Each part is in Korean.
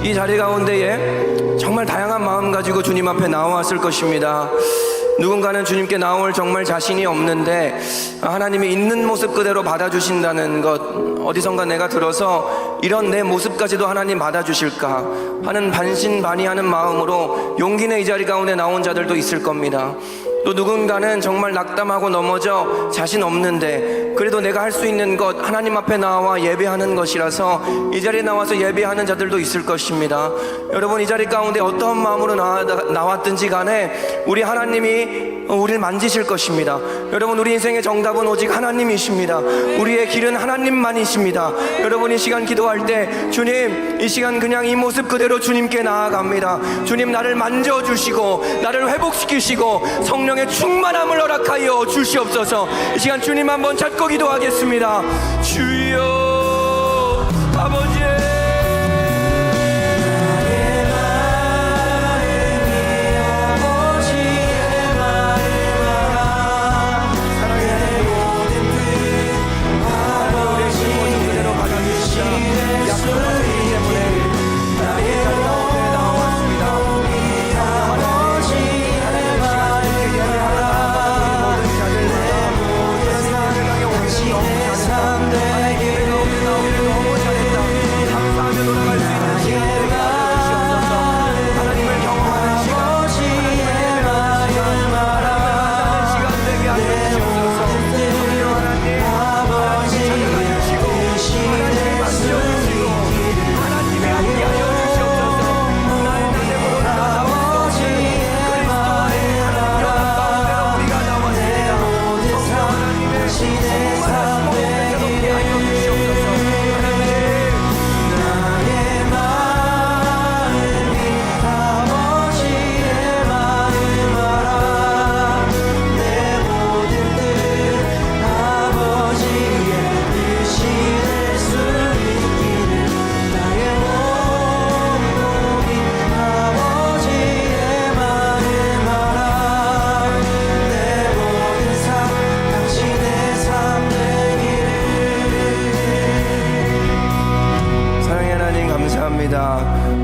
이 자리 가운데에 정말 다양한 마음 가지고 주님 앞에 나왔을 것입니다. 누군가는 주님께 나올 정말 자신이 없는데 하나님이 있는 모습 그대로 받아주신다는 것, 어디선가 내가 들어서 이런 내 모습까지도 하나님 받아주실까 하는 반신반의하는 마음으로 용기 내 이 자리 가운데 나온 자들도 있을 겁니다. 또 누군가는 정말 낙담하고 넘어져 자신 없는데 그래도 내가 할 수 있는 것 하나님 앞에 나와 예배하는 것이라서 이 자리에 나와서 예배하는 자들도 있을 것입니다. 여러분, 이 자리 가운데 어떤 마음으로 나왔든지 간에 우리 하나님이 우리를 만지실 것입니다. 여러분, 우리 인생의 정답은 오직 하나님이십니다. 우리의 길은 하나님만이십니다. 여러분, 이 시간 기도할 때 주님, 이 시간 그냥 이 모습 그대로 주님께 나아갑니다. 주님, 나를 만져주시고 나를 회복시키시고 성령의 충만함을 허락하여 주시옵소서. 이 시간 주님 한번 찾고 기도하겠습니다. 주여 아버지,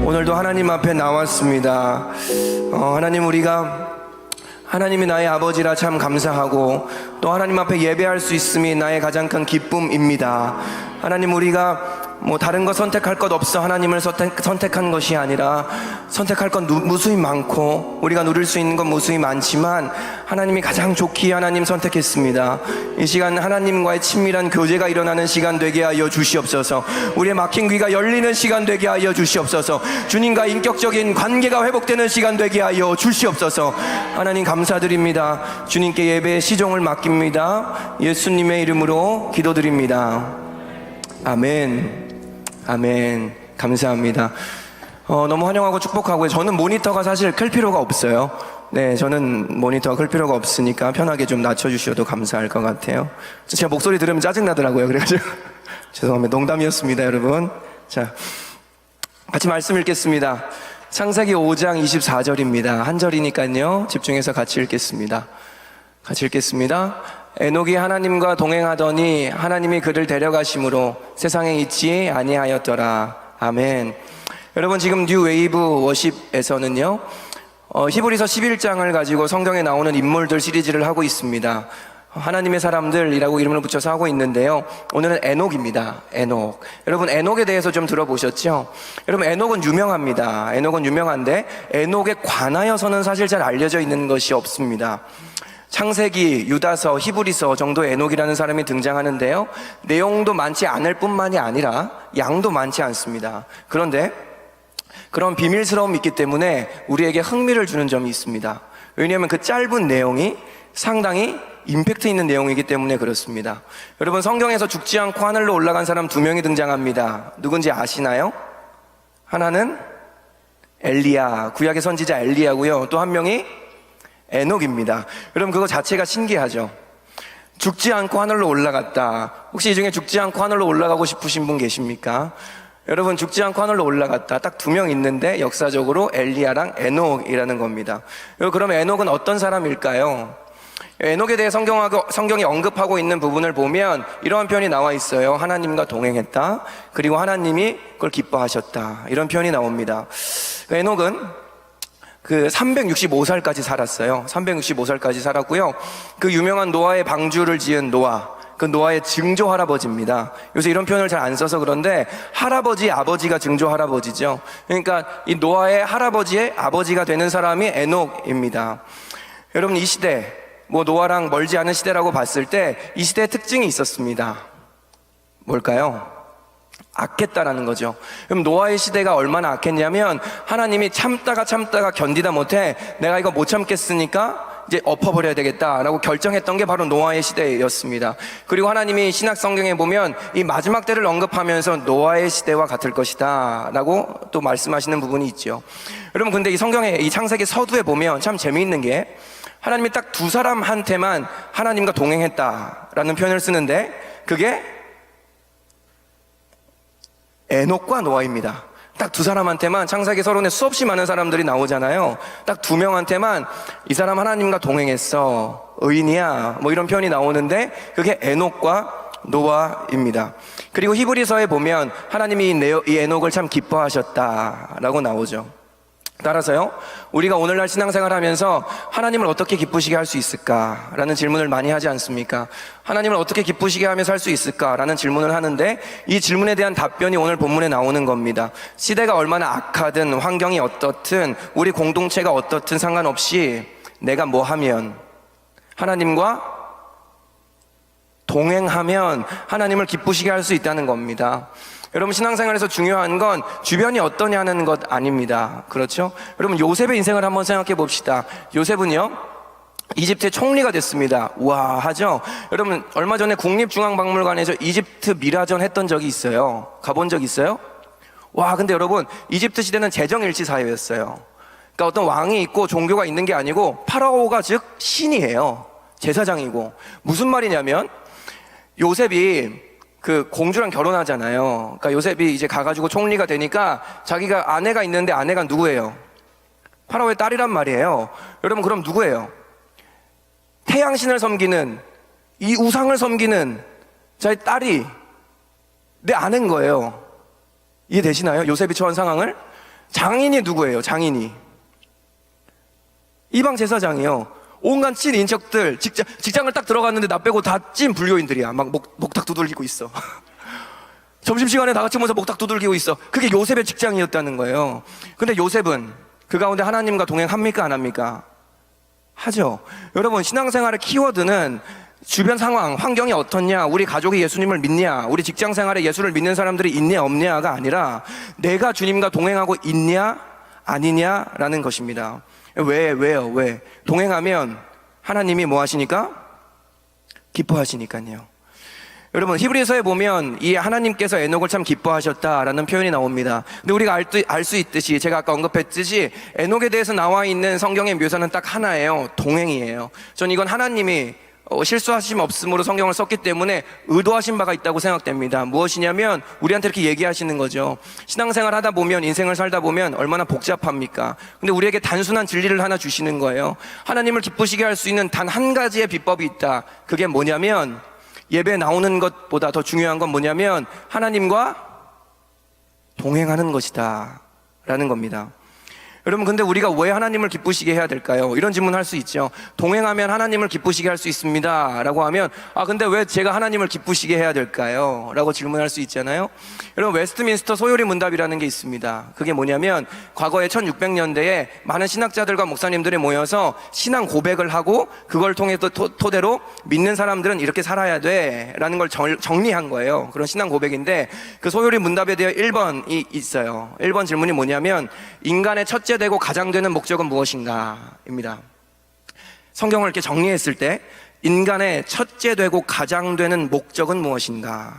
오늘도 하나님 앞에 나왔습니다. 하나님, 우리가 하나님이 나의 아버지라 참 감사하고 또 하나님 앞에 예배할 수 있음이 나의 가장 큰 기쁨입니다. 하나님, 우리가 다른 거 선택할 것 없어 하나님을 선택한 것이 아니라 선택할 건 무수히 많고 우리가 누릴 수 있는 건 무수히 많지만 하나님이 가장 좋기에 하나님 선택했습니다. 이 시간 하나님과의 친밀한 교제가 일어나는 시간 되게 하여 주시옵소서. 우리의 막힌 귀가 열리는 시간 되게 하여 주시옵소서. 주님과 인격적인 관계가 회복되는 시간 되게 하여 주시옵소서. 하나님 감사드립니다. 주님께 예배의 시종을 맡깁니다. 예수님의 이름으로 기도드립니다. 아멘. 아멘. 감사합니다. 너무 환영하고 축복하고요. 저는 모니터가 사실 클 필요가 없어요. 네, 저는 모니터가 클 필요가 없으니까 편하게 좀 낮춰주셔도 감사할 것 같아요. 제가 목소리 들으면 짜증나더라고요. 그래가지고 죄송합니다. 농담이었습니다, 여러분. 자, 같이 말씀 읽겠습니다. 창세기 5장 24절입니다. 한 절이니까요, 집중해서 같이 읽겠습니다. 같이 읽겠습니다. 에녹이 하나님과 동행하더니 하나님이 그를 데려가심으로 세상에 있지 아니하였더라. 아멘. 여러분, 지금 뉴 웨이브 워십에서는요, 히브리서 11장을 가지고 성경에 나오는 인물들 시리즈를 하고 있습니다. 하나님의 사람들이라고 이름을 붙여서 하고 있는데요, 오늘은 에녹입니다. 에녹. 여러분, 에녹에 대해서 좀 들어보셨죠? 여러분, 에녹은 유명합니다. 에녹은 유명한데 에녹에 관하여서는 사실 잘 알려져 있는 것이 없습니다. 창세기, 유다서, 히브리서 정도의 에녹이라는 사람이 등장하는데요, 내용도 많지 않을 뿐만이 아니라 양도 많지 않습니다. 그런데 그런 비밀스러움이 있기 때문에 우리에게 흥미를 주는 점이 있습니다. 왜냐하면 그 짧은 내용이 상당히 임팩트 있는 내용이기 때문에 그렇습니다. 여러분, 성경에서 죽지 않고 하늘로 올라간 사람 2명이 등장합니다. 누군지 아시나요? 하나는 엘리야, 구약의 선지자 엘리야고요. 또 한 명이 에녹입니다. 여러분, 그거 자체가 신기하죠? 죽지 않고 하늘로 올라갔다. 혹시 이 중에 죽지 않고 하늘로 올라가고 싶으신 분 계십니까? 여러분, 죽지 않고 하늘로 올라갔다. 딱 2명 있는데 역사적으로 엘리야랑 에녹이라는 겁니다. 그럼 에녹은 어떤 사람일까요? 에녹에 대해 성경이 언급하고 있는 부분을 보면 이러한 표현이 나와 있어요. 하나님과 동행했다. 그리고 하나님이 그걸 기뻐하셨다. 이런 표현이 나옵니다. 에녹은 365살까지 살았어요. 365살까지 살았고요. 그 유명한 노아의 방주를 지은 노아, 그 노아의 증조 할아버지입니다. 요새 이런 표현을 잘 안 써서 그런데 할아버지, 아버지가 증조 할아버지죠. 그러니까 이 노아의 할아버지의 아버지가 되는 사람이 에녹입니다. 여러분, 이 시대, 노아랑 멀지 않은 시대라고 봤을 때 이 시대의 특징이 있었습니다. 뭘까요? 악했다라는 거죠. 그럼 노아의 시대가 얼마나 악했냐면 하나님이 참다가 견디다 못해 내가 이거 못 참겠으니까 이제 엎어버려야 되겠다라고 결정했던 게 바로 노아의 시대였습니다. 그리고 하나님이 신약 성경에 보면 이 마지막 때를 언급하면서 노아의 시대와 같을 것이다 라고 또 말씀하시는 부분이 있죠. 여러분, 근데 이 성경의 이 창세기 서두에 보면 참 재미있는 게 하나님이 딱 두 사람한테만 하나님과 동행했다라는 표현을 쓰는데 그게 에녹과 노아입니다. 딱 두 사람한테만, 창세기 서론에 수없이 많은 사람들이 나오잖아요. 딱 두 명한테만 이 사람 하나님과 동행했어, 의인이야, 이런 표현이 나오는데 그게 에녹과 노아입니다. 그리고 히브리서에 보면 하나님이 이 에녹을 참 기뻐하셨다라고 나오죠. 따라서요, 우리가 오늘날 신앙생활 하면서 하나님을 어떻게 기쁘시게 할 수 있을까라는 질문을 많이 하지 않습니까? 하나님을 어떻게 기쁘시게 하며 살 수 있을까라는 질문을 하는데 이 질문에 대한 답변이 오늘 본문에 나오는 겁니다. 시대가 얼마나 악하든 환경이 어떻든 우리 공동체가 어떻든 상관없이 내가 뭐 하면, 하나님과 동행하면 하나님을 기쁘시게 할 수 있다는 겁니다. 여러분, 신앙생활에서 중요한 건 주변이 어떠냐는 것 아닙니다. 그렇죠? 여러분, 요셉의 인생을 한번 생각해 봅시다. 요셉은요, 이집트의 총리가 됐습니다. 와 하죠? 여러분, 얼마 전에 국립중앙박물관에서 이집트 미라전 했던 적이 있어요. 가본 적 있어요? 와, 근데 여러분, 이집트 시대는 재정일치 사회였어요. 그러니까 어떤 왕이 있고 종교가 있는 게 아니고 파라오가 즉 신이에요. 제사장이고. 무슨 말이냐면 요셉이 공주랑 결혼하잖아요. 그러니까 요셉이 이제 가가지고 총리가 되니까 자기가 아내가 있는데 아내가 누구예요? 파라오의 딸이란 말이에요. 여러분, 그럼 누구예요? 태양신을 섬기는, 이 우상을 섬기는 자기 딸이 내 아내인 거예요. 이해되시나요? 요셉이 처한 상황을? 장인이 누구예요? 장인이 이방 제사장이요. 온갖 찐 인척들, 직장을 딱 들어갔는데 나 빼고 다 찐 불교인들이야. 막 목탁 두들기고 있어. 점심시간에 다 같이 모여서 목탁 두들기고 있어. 그게 요셉의 직장이었다는 거예요. 근데 요셉은 그 가운데 하나님과 동행합니까? 안 합니까? 하죠. 여러분, 신앙생활의 키워드는 주변 상황, 환경이 어떻냐, 우리 가족이 예수님을 믿냐, 우리 직장생활에 예수를 믿는 사람들이 있냐 없냐가 아니라 내가 주님과 동행하고 있냐 아니냐라는 것입니다. 왜요? 동행하면 하나님이 뭐 하시니까? 기뻐하시니까요. 여러분, 히브리서에 보면 이 하나님께서 에녹을 참 기뻐하셨다라는 표현이 나옵니다. 근데 우리가 알 수 있듯이, 제가 아까 언급했듯이 에녹에 대해서 나와 있는 성경의 묘사는 딱 하나예요. 동행이에요. 전 이건 하나님이 실수하심 없음으로 성경을 썼기 때문에 의도하신 바가 있다고 생각됩니다. 무엇이냐면 우리한테 이렇게 얘기하시는 거죠. 신앙생활 하다 보면, 인생을 살다 보면 얼마나 복잡합니까? 근데 우리에게 단순한 진리를 하나 주시는 거예요. 하나님을 기쁘시게 할 수 있는 단 한 가지의 비법이 있다. 그게 뭐냐면, 예배에 나오는 것보다 더 중요한 건 뭐냐면 하나님과 동행하는 것이다 라는 겁니다. 여러분, 근데 우리가 왜 하나님을 기쁘시게 해야 될까요? 이런 질문 할 수 있죠. 동행하면 하나님을 기쁘시게 할 수 있습니다 라고 하면, 근데 왜 제가 하나님을 기쁘시게 해야 될까요? 라고 질문할 수 있잖아요. 여러분, 웨스트민스터 소요리 문답이라는 게 있습니다. 그게 뭐냐면 과거에 1600년대에 많은 신학자들과 목사님들이 모여서 신앙 고백을 하고 그걸 통해 토대로 믿는 사람들은 이렇게 살아야 돼 라는 걸 정리한 거예요. 그런 신앙 고백인데 그 소요리 문답에 대해 1번이 있어요. 1번 질문이 뭐냐면, 인간의 첫째 되고 가장 되는 목적은 무엇인가? 입니다. 성경을 이렇게 정리했을 때 인간의 첫째 되고 가장 되는 목적은 무엇인가?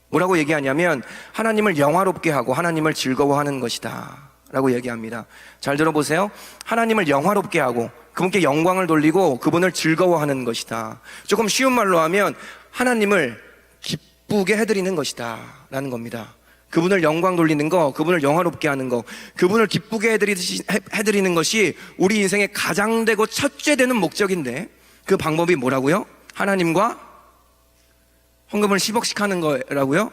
뭐라고 얘기하냐면 하나님을 영화롭게 하고 하나님을 즐거워하는 것이다 라고 얘기합니다. 잘 들어보세요. 하나님을 영화롭게 하고 그분께 영광을 돌리고 그분을 즐거워하는 것이다. 조금 쉬운 말로 하면 하나님을 기쁘게 해드리는 것이다 라는 겁니다. 그분을 영광 돌리는 거, 그분을 영화롭게 하는 거, 그분을 기쁘게 해드리는 것이 우리 인생의 가장 되고 첫째 되는 목적인데, 그 방법이 뭐라고요? 하나님과 헌금을 10억씩 하는 거라고요?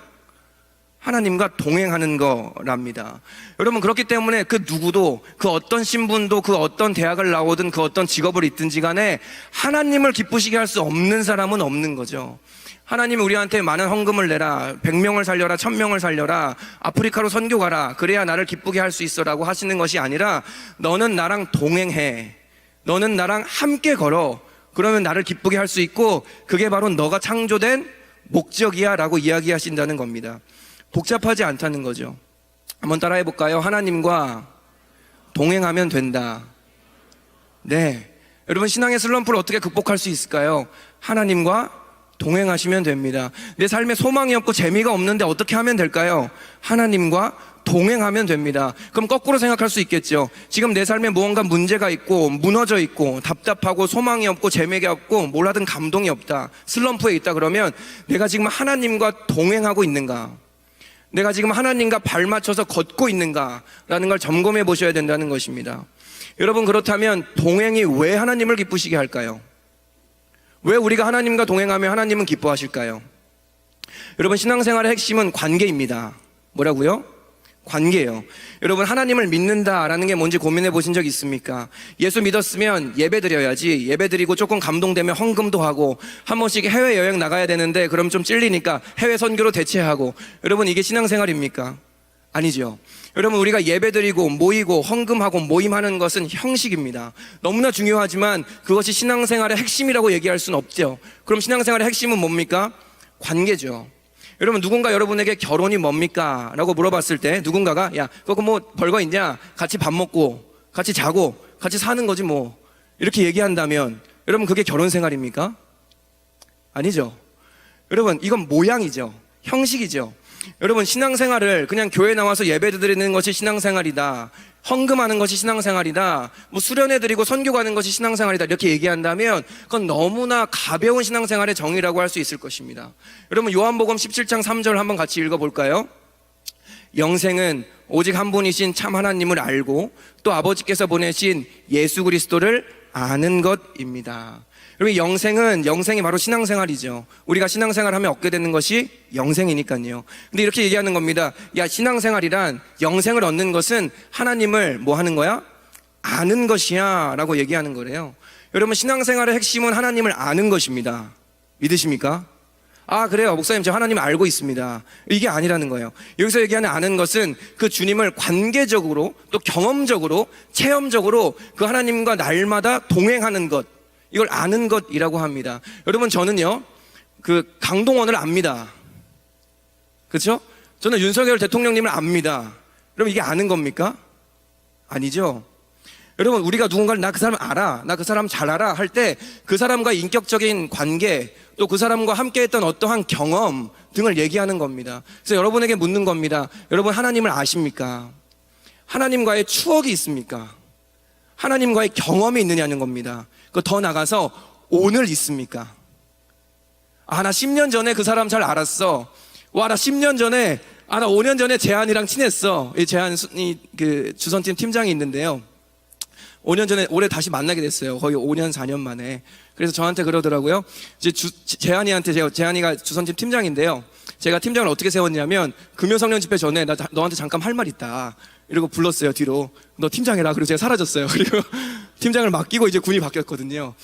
하나님과 동행하는 거랍니다. 여러분, 그렇기 때문에 그 누구도, 그 어떤 신분도, 그 어떤 대학을 나오든 그 어떤 직업을 있든지 간에 하나님을 기쁘시게 할 수 없는 사람은 없는 거죠. 하나님이 우리한테 많은 헌금을 내라, 100명을 살려라, 1000명을 살려라, 아프리카로 선교 가라, 그래야 나를 기쁘게 할 수 있어 라고 하시는 것이 아니라, 너는 나랑 동행해, 너는 나랑 함께 걸어, 그러면 나를 기쁘게 할 수 있고, 그게 바로 너가 창조된 목적이야 라고 이야기하신다는 겁니다. 복잡하지 않다는 거죠. 한번 따라해 볼까요? 하나님과 동행하면 된다. 네, 여러분, 신앙의 슬럼프를 어떻게 극복할 수 있을까요? 하나님과 동행하시면 됩니다. 내 삶에 소망이 없고 재미가 없는데 어떻게 하면 될까요? 하나님과 동행하면 됩니다. 그럼 거꾸로 생각할 수 있겠죠. 지금 내 삶에 무언가 문제가 있고 무너져 있고 답답하고 소망이 없고 재미가 없고 뭘 하든 감동이 없다, 슬럼프에 있다. 그러면 내가 지금 하나님과 동행하고 있는가? 내가 지금 하나님과 발 맞춰서 걷고 있는가라는 걸 점검해 보셔야 된다는 것입니다. 여러분, 그렇다면 동행이 왜 하나님을 기쁘시게 할까요? 왜 우리가 하나님과 동행하면 하나님은 기뻐하실까요? 여러분, 신앙생활의 핵심은 관계입니다. 뭐라고요? 관계예요. 여러분, 하나님을 믿는다라는 게 뭔지 고민해 보신 적 있습니까? 예수 믿었으면 예배 드려야지, 예배 드리고 조금 감동되면 헌금도 하고, 한 번씩 해외여행 나가야 되는데 그럼 좀 찔리니까 해외 선교로 대체하고. 여러분, 이게 신앙생활입니까? 아니죠. 여러분, 우리가 예배 드리고 모이고 헌금하고 모임하는 것은 형식입니다. 너무나 중요하지만 그것이 신앙생활의 핵심이라고 얘기할 수는 없죠. 그럼 신앙생활의 핵심은 뭡니까? 관계죠. 여러분, 누군가 여러분에게 결혼이 뭡니까? 라고 물어봤을 때 누군가가, 야, 그거 뭐 별거 있냐? 같이 밥 먹고 같이 자고 같이 사는 거지 뭐, 이렇게 얘기한다면 여러분, 그게 결혼 생활입니까? 아니죠. 여러분, 이건 모양이죠. 형식이죠. 여러분, 신앙생활을 그냥 교회 나와서 예배 드리는 것이 신앙생활이다, 헌금하는 것이 신앙생활이다, 뭐 수련회드리고 선교 가는 것이 신앙생활이다, 이렇게 얘기한다면 그건 너무나 가벼운 신앙생활의 정의라고 할 수 있을 것입니다. 여러분, 요한복음 17장 3절 한번 같이 읽어볼까요? 영생은 오직 한 분이신 참 하나님을 알고 또 아버지께서 보내신 예수 그리스도를 아는 것입니다. 여러분, 영생이 바로 신앙생활이죠. 우리가 신앙생활하면 얻게 되는 것이 영생이니까요. 근데 이렇게 얘기하는 겁니다. 야, 신앙생활이란, 영생을 얻는 것은 하나님을 뭐 하는 거야? 아는 것이야 라고 얘기하는 거래요. 여러분, 신앙생활의 핵심은 하나님을 아는 것입니다. 믿으십니까? 아, 그래요, 목사님, 저 하나님을 알고 있습니다. 이게 아니라는 거예요. 여기서 얘기하는 아는 것은 그 주님을 관계적으로, 또 경험적으로, 체험적으로 그 하나님과 날마다 동행하는 것, 이걸 아는 것이라고 합니다. 여러분, 저는요, 그 강동원을 압니다. 그렇죠? 저는 윤석열 대통령님을 압니다. 여러분, 이게 아는 겁니까? 아니죠. 여러분, 우리가 누군가를 나 그 사람 알아, 나 그 사람 잘 알아 할 때 그 사람과 인격적인 관계, 또 그 사람과 함께 했던 어떠한 경험 등을 얘기하는 겁니다. 그래서 여러분에게 묻는 겁니다. 여러분, 하나님을 아십니까? 하나님과의 추억이 있습니까? 하나님과의 경험이 있느냐는 겁니다. 그 더 나가서 오늘 있습니까? 아, 나 10년 전에 그 사람 잘 알았어. 와, 나 10년 전에, 나 5년 전에 재한이랑 친했어. 이 재한이 그 주선팀 팀장이 있는데요. 5년 전에 올해 다시 만나게 됐어요. 거의 5년 4년 만에. 그래서 저한테 그러더라고요. 이제 재한이한테, 재한이가 주선팀 팀장인데요. 제가 팀장을 어떻게 세웠냐면, 금요성령 집회 전에 나 너한테 잠깐 할 말 있다, 이러고 불렀어요, 뒤로. 너 팀장해라. 그리고 제가 사라졌어요. 그리고 팀장을 맡기고 이제 군이 바뀌었거든요.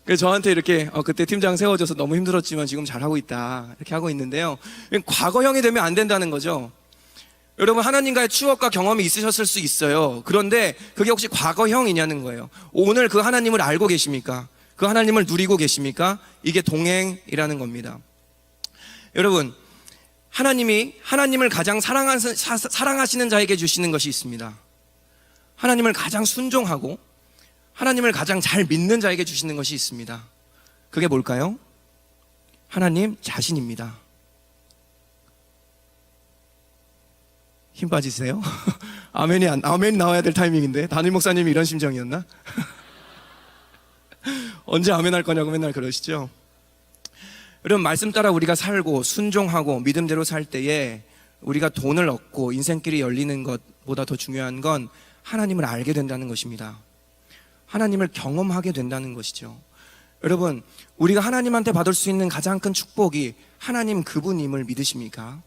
그래서 저한테 이렇게 그때 팀장 세워줘서 너무 힘들었지만 지금 잘하고 있다, 이렇게 하고 있는데요. 과거형이 되면 안 된다는 거죠. 여러분, 하나님과의 추억과 경험이 있으셨을 수 있어요. 그런데 그게 혹시 과거형이냐는 거예요. 오늘 그 하나님을 알고 계십니까? 그 하나님을 누리고 계십니까? 이게 동행이라는 겁니다. 여러분, 하나님이 하나님을 가장 사랑하시는 자에게 주시는 것이 있습니다. 하나님을 가장 순종하고 하나님을 가장 잘 믿는 자에게 주시는 것이 있습니다. 그게 뭘까요? 하나님 자신입니다. 힘 빠지세요? 아멘이 나와야 될 타이밍인데, 담임 목사님이 이런 심정이었나? 언제 아멘 할 거냐고 맨날 그러시죠? 여러분, 말씀 따라 우리가 살고 순종하고 믿음대로 살 때에 우리가 돈을 얻고 인생길이 열리는 것보다 더 중요한 건 하나님을 알게 된다는 것입니다. 하나님을 경험하게 된다는 것이죠. 여러분, 우리가 하나님한테 받을 수 있는 가장 큰 축복이 하나님 그분임을 믿으십니까?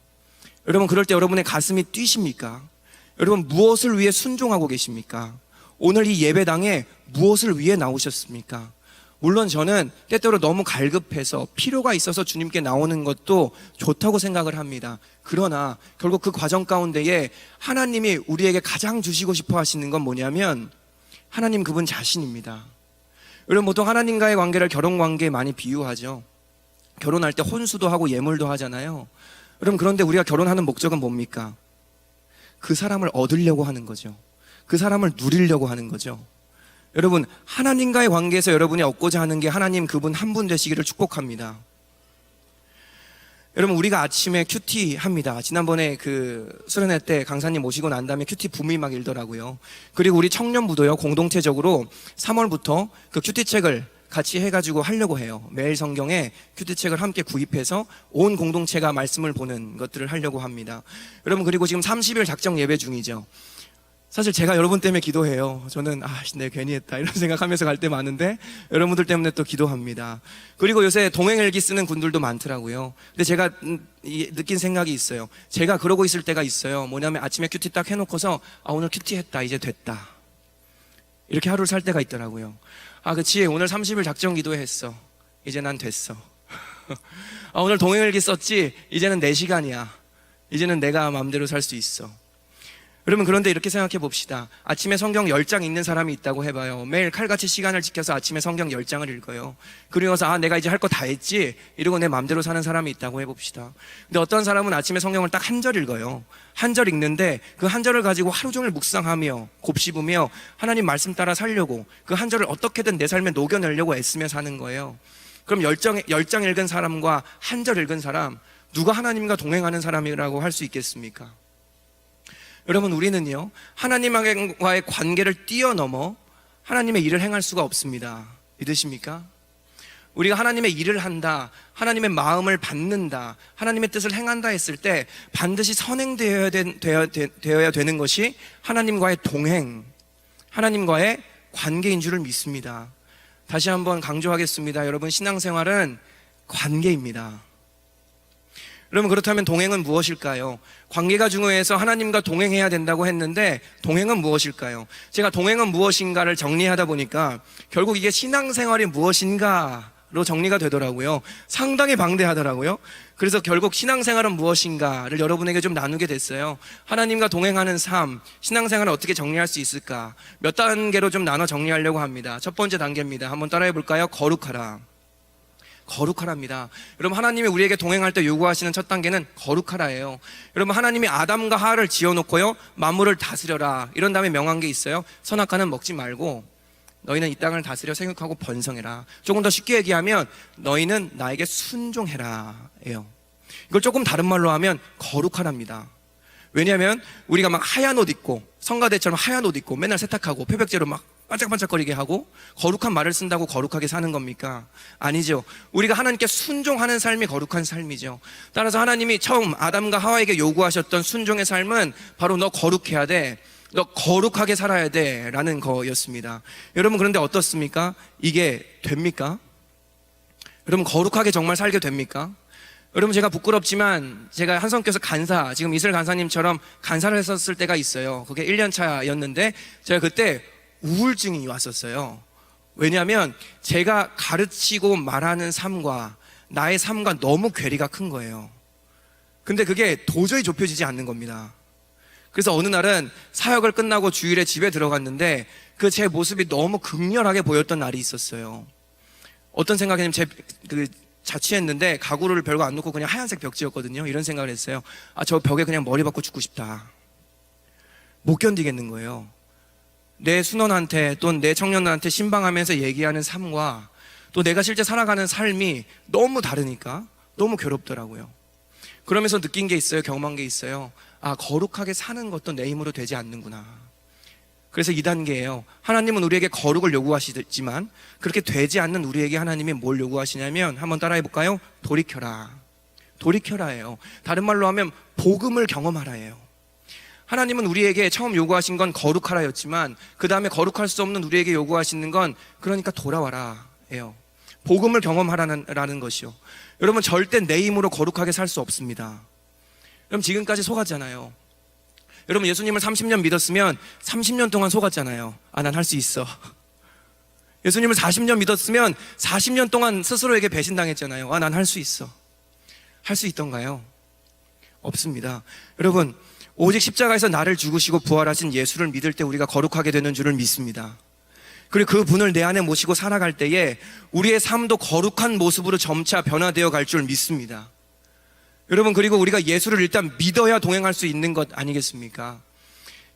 여러분, 그럴 때 여러분의 가슴이 뛰십니까? 여러분, 무엇을 위해 순종하고 계십니까? 오늘 이 예배당에 무엇을 위해 나오셨습니까? 물론 저는 때때로 너무 갈급해서 필요가 있어서 주님께 나오는 것도 좋다고 생각을 합니다. 그러나 결국 그 과정 가운데에 하나님이 우리에게 가장 주시고 싶어 하시는 건 뭐냐면 하나님 그분 자신입니다. 여러분, 보통 하나님과의 관계를 결혼 관계에 많이 비유하죠. 결혼할 때 혼수도 하고 예물도 하잖아요. 여러분, 그런데 우리가 결혼하는 목적은 뭡니까? 그 사람을 얻으려고 하는 거죠. 그 사람을 누리려고 하는 거죠. 여러분, 하나님과의 관계에서 여러분이 얻고자 하는 게 하나님 그분 한 분 되시기를 축복합니다. 여러분, 우리가 아침에 큐티 합니다. 지난번에 그 수련회 때 강사님 모시고 난 다음에 큐티 붐이 막 일더라고요. 그리고 우리 청년부도요, 공동체적으로 3월부터 그 큐티 책을 같이 해가지고 하려고 해요. 매일 성경에 큐티 책을 함께 구입해서 온 공동체가 말씀을 보는 것들을 하려고 합니다. 여러분, 그리고 지금 30일 작정 예배 중이죠. 사실 제가 여러분 때문에 기도해요. 저는 내가 괜히 했다 이런 생각하면서 갈 때 많은데 여러분들 때문에 또 기도합니다. 그리고 요새 동행일기 쓰는 분들도 많더라고요. 근데 제가 느낀 생각이 있어요. 제가 그러고 있을 때가 있어요. 뭐냐면 아침에 큐티 딱 해놓고서 오늘 큐티 했다, 이제 됐다, 이렇게 하루를 살 때가 있더라고요. 그치, 오늘 30일 작정 기도했어, 이제 난 됐어. 오늘 동행일기 썼지, 이제는 내 시간이야, 이제는 내가 마음대로 살 수 있어. 여러분, 그런데 이렇게 생각해 봅시다. 아침에 성경 10장 읽는 사람이 있다고 해봐요. 매일 칼같이 시간을 지켜서 아침에 성경 10장을 읽어요. 그리고 나서 내가 이제 할 거 다 했지 이러고 내 마음대로 사는 사람이 있다고 해봅시다. 근데 어떤 사람은 아침에 성경을 딱 한 절 읽어요. 한 절 읽는데 그 한 절을 가지고 하루 종일 묵상하며 곱씹으며 하나님 말씀 따라 살려고 그 한 절을 어떻게든 내 삶에 녹여내려고 애쓰며 사는 거예요. 그럼 10장 읽은 사람과 한 절 읽은 사람, 누가 하나님과 동행하는 사람이라고 할 수 있겠습니까? 여러분, 우리는요, 하나님과의 관계를 뛰어넘어 하나님의 일을 행할 수가 없습니다. 믿으십니까? 우리가 하나님의 일을 한다, 하나님의 마음을 받는다, 하나님의 뜻을 행한다 했을 때 반드시 선행되어야 되는 것이 하나님과의 동행, 하나님과의 관계인 줄을 믿습니다. 다시 한번 강조하겠습니다. 여러분, 신앙생활은 관계입니다. 여러분, 그렇다면 동행은 무엇일까요? 관계가 중요해서 하나님과 동행해야 된다고 했는데 동행은 무엇일까요? 제가 동행은 무엇인가를 정리하다 보니까 결국 이게 신앙생활이 무엇인가로 정리가 되더라고요. 상당히 방대하더라고요. 그래서 결국 신앙생활은 무엇인가를 여러분에게 좀 나누게 됐어요. 하나님과 동행하는 삶, 신앙생활을 어떻게 정리할 수 있을까? 몇 단계로 좀 나눠 정리하려고 합니다. 첫 번째 단계입니다. 한번 따라해 볼까요? 거룩하라. 거룩하랍니다. 여러분, 하나님이 우리에게 동행할 때 요구하시는 첫 단계는 거룩하라예요. 여러분, 하나님이 아담과 하와를 지어놓고요, 만물을 다스려라 이런 다음에 명한 게 있어요. 선악과는 먹지 말고 너희는 이 땅을 다스려 생육하고 번성해라. 조금 더 쉽게 얘기하면 너희는 나에게 순종해라 예요. 이걸 조금 다른 말로 하면 거룩하랍니다. 왜냐하면 우리가 막 하얀 옷 입고, 성가대처럼 하얀 옷 입고 맨날 세탁하고 표백제로 막 반짝반짝거리게 하고 거룩한 말을 쓴다고 거룩하게 사는 겁니까? 아니죠. 우리가 하나님께 순종하는 삶이 거룩한 삶이죠. 따라서 하나님이 처음 아담과 하와에게 요구하셨던 순종의 삶은 바로 너 거룩해야 돼, 너 거룩하게 살아야 돼 라는 거였습니다. 여러분, 그런데 어떻습니까? 이게 됩니까? 여러분, 거룩하게 정말 살게 됩니까? 여러분, 제가 부끄럽지만 제가 한성교에서 간사, 지금 이슬 간사님처럼 간사를 했었을 때가 있어요. 그게 1년 차였는데 제가 그때 우울증이 왔었어요. 왜냐하면 제가 가르치고 말하는 삶과 나의 삶과 너무 괴리가 큰 거예요. 근데 그게 도저히 좁혀지지 않는 겁니다. 그래서 어느 날은 사역을 끝나고 주일에 집에 들어갔는데 그 제 모습이 너무 극렬하게 보였던 날이 있었어요. 어떤 생각이냐면 자취했는데 가구를 별거 안 놓고 그냥 하얀색 벽지였거든요. 이런 생각을 했어요. 저 벽에 그냥 머리 박고 죽고 싶다. 못 견디겠는 거예요. 내 순원한테 또 내 청년한테 신방하면서 얘기하는 삶과 또 내가 실제 살아가는 삶이 너무 다르니까 너무 괴롭더라고요. 그러면서 느낀 게 있어요. 경험한 게 있어요. 거룩하게 사는 것도 내 힘으로 되지 않는구나. 그래서 2단계예요. 하나님은 우리에게 거룩을 요구하시지만 그렇게 되지 않는 우리에게 하나님이 뭘 요구하시냐면, 한번 따라해 볼까요? 돌이켜라. 돌이켜라예요. 다른 말로 하면 복음을 경험하라예요. 하나님은 우리에게 처음 요구하신 건 거룩하라였지만 그 다음에 거룩할 수 없는 우리에게 요구하시는 건 그러니까 돌아와라 예요. 복음을 경험하라는 것이요. 여러분, 절대 내 힘으로 거룩하게 살 수 없습니다. 여러분, 지금까지 속았잖아요. 여러분, 예수님을 30년 믿었으면 30년 동안 속았잖아요. 아, 난 할 수 있어. 예수님을 40년 믿었으면 40년 동안 스스로에게 배신당했잖아요. 아, 난 할 수 있어. 할 수 있던가요? 없습니다. 여러분, 오직 십자가에서 나를 죽으시고 부활하신 예수를 믿을 때 우리가 거룩하게 되는 줄을 믿습니다. 그리고 그 분을 내 안에 모시고 살아갈 때에 우리의 삶도 거룩한 모습으로 점차 변화되어 갈 줄 믿습니다. 여러분, 그리고 우리가 예수를 일단 믿어야 동행할 수 있는 것 아니겠습니까?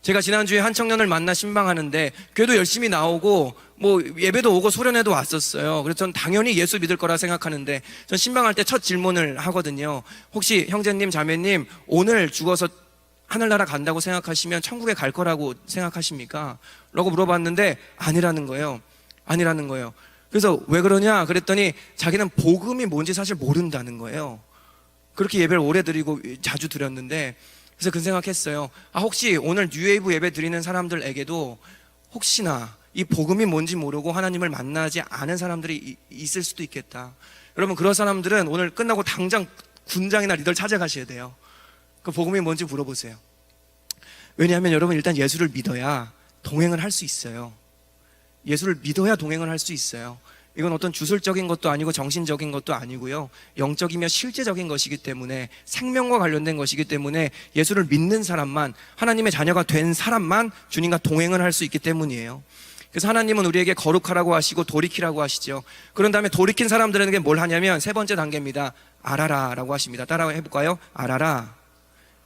제가 지난주에 한 청년을 만나 신방하는데 교회도 열심히 나오고 뭐 예배도 오고 소련회도 왔었어요. 그래서 전 당연히 예수 믿을 거라 생각하는데, 전 신방할 때 첫 질문을 하거든요. 혹시 형제님, 자매님, 오늘 죽어서 하늘나라 간다고 생각하시면 천국에 갈 거라고 생각하십니까? 라고 물어봤는데 아니라는 거예요. 아니라는 거예요. 그래서 왜 그러냐 그랬더니 자기는 복음이 뭔지 사실 모른다는 거예요. 그렇게 예배를 오래 드리고 자주 드렸는데, 그래서 그 생각했어요. 아, 혹시 오늘 뉴웨이브 예배 드리는 사람들에게도 혹시나 이 복음이 뭔지 모르고 하나님을 만나지 않은 사람들이 있을 수도 있겠다. 여러분, 그런 사람들은 오늘 끝나고 당장 군장이나 리더를 찾아가셔야 돼요. 그 복음이 뭔지 물어보세요. 왜냐하면 여러분, 일단 예수를 믿어야 동행을 할 수 있어요. 예수를 믿어야 동행을 할 수 있어요. 이건 어떤 주술적인 것도 아니고 정신적인 것도 아니고요, 영적이며 실제적인 것이기 때문에, 생명과 관련된 것이기 때문에 예수를 믿는 사람만, 하나님의 자녀가 된 사람만 주님과 동행을 할 수 있기 때문이에요. 그래서 하나님은 우리에게 거룩하라고 하시고 돌이키라고 하시죠. 그런 다음에 돌이킨 사람들에게 뭘 하냐면 세 번째 단계입니다. 알아라 라고 하십니다. 따라 해볼까요? 알아라.